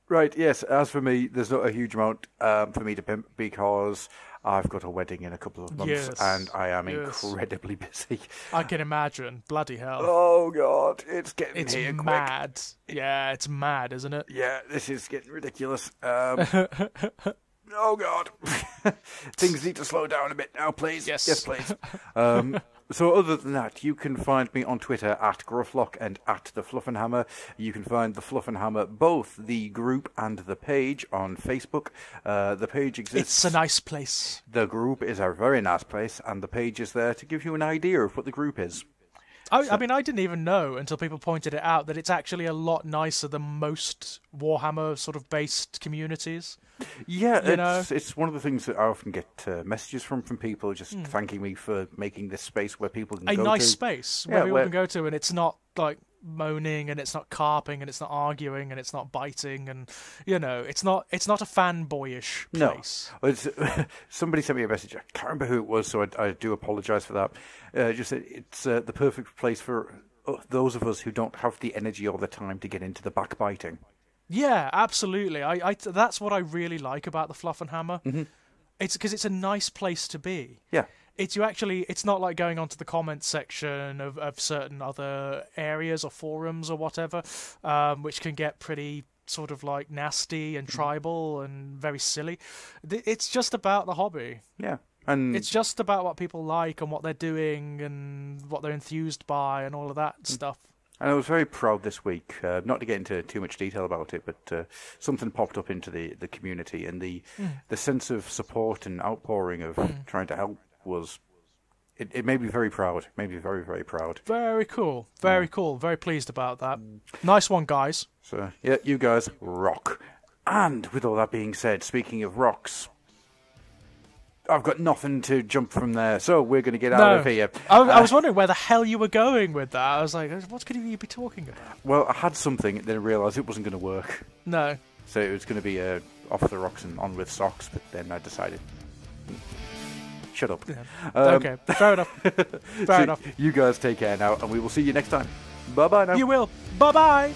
Right, yes, as for me, there's not a huge amount for me to pimp because I've got a wedding in a couple of months and I am incredibly busy. I can imagine. Bloody hell. Oh, God, it's getting here quick. It's mad. Yeah, it's mad, isn't it? Yeah, this is getting ridiculous. Oh, God. Things need to slow down a bit now, please. Yes, please. So other than that, you can find me on Twitter at Grufflock and at the Fluffenhammer. You can find the Fluffenhammer, both the group and the page, on Facebook. The page exists. It's a nice place. The group is a very nice place, and the page is there to give you an idea of what the group is. I mean, I didn't even know until people pointed it out that it's actually a lot nicer than most Warhammer sort of based communities. Yeah, it's one of the things that I often get messages from people just thanking me for making this space where people can go to. A nice space where people can go to, and it's not like moaning, and it's not carping, and it's not arguing, and it's not biting, and it's not a fanboyish place. No, somebody sent me a message. I can't remember who it was, so I do apologise for that. Just said it's the perfect place for those of us who don't have the energy or the time to get into the backbiting. Yeah, absolutely. That's what I really like about the Fluffenhammer. It's because it's a nice place to be. Yeah. It's not like going onto the comments section of certain other areas or forums or whatever, which can get pretty sort of like nasty and tribal and very silly. It's just about the hobby. Yeah. And it's just about what people like and what they're doing and what they're enthused by and all of that stuff. And I was very proud this week, not to get into too much detail about it, but something popped up into the community, and the sense of support and outpouring of trying to help was... It made me very proud. Made me very, very proud. Very cool. Very cool. Very pleased about that. Nice one, guys. So, yeah, you guys rock. And with all that being said, speaking of rocks... I've got nothing to jump from there, so we're going to get out of here. I was wondering where the hell you were going with that. I was like, what could you be talking about? Well, I had something, then I realised it wasn't going to work. No. So it was going to be off the rocks and on with socks, but then I decided... Shut up. Yeah. Okay, fair enough. Fair enough. You guys take care now, and we will see you next time. Bye-bye now. You will. Bye-bye.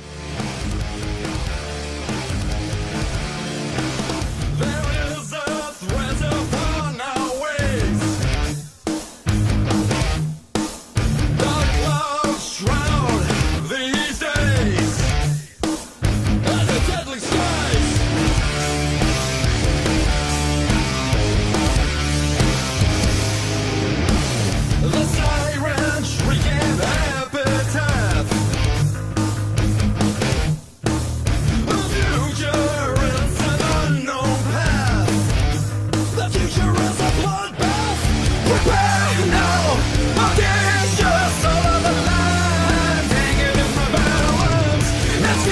Let's go!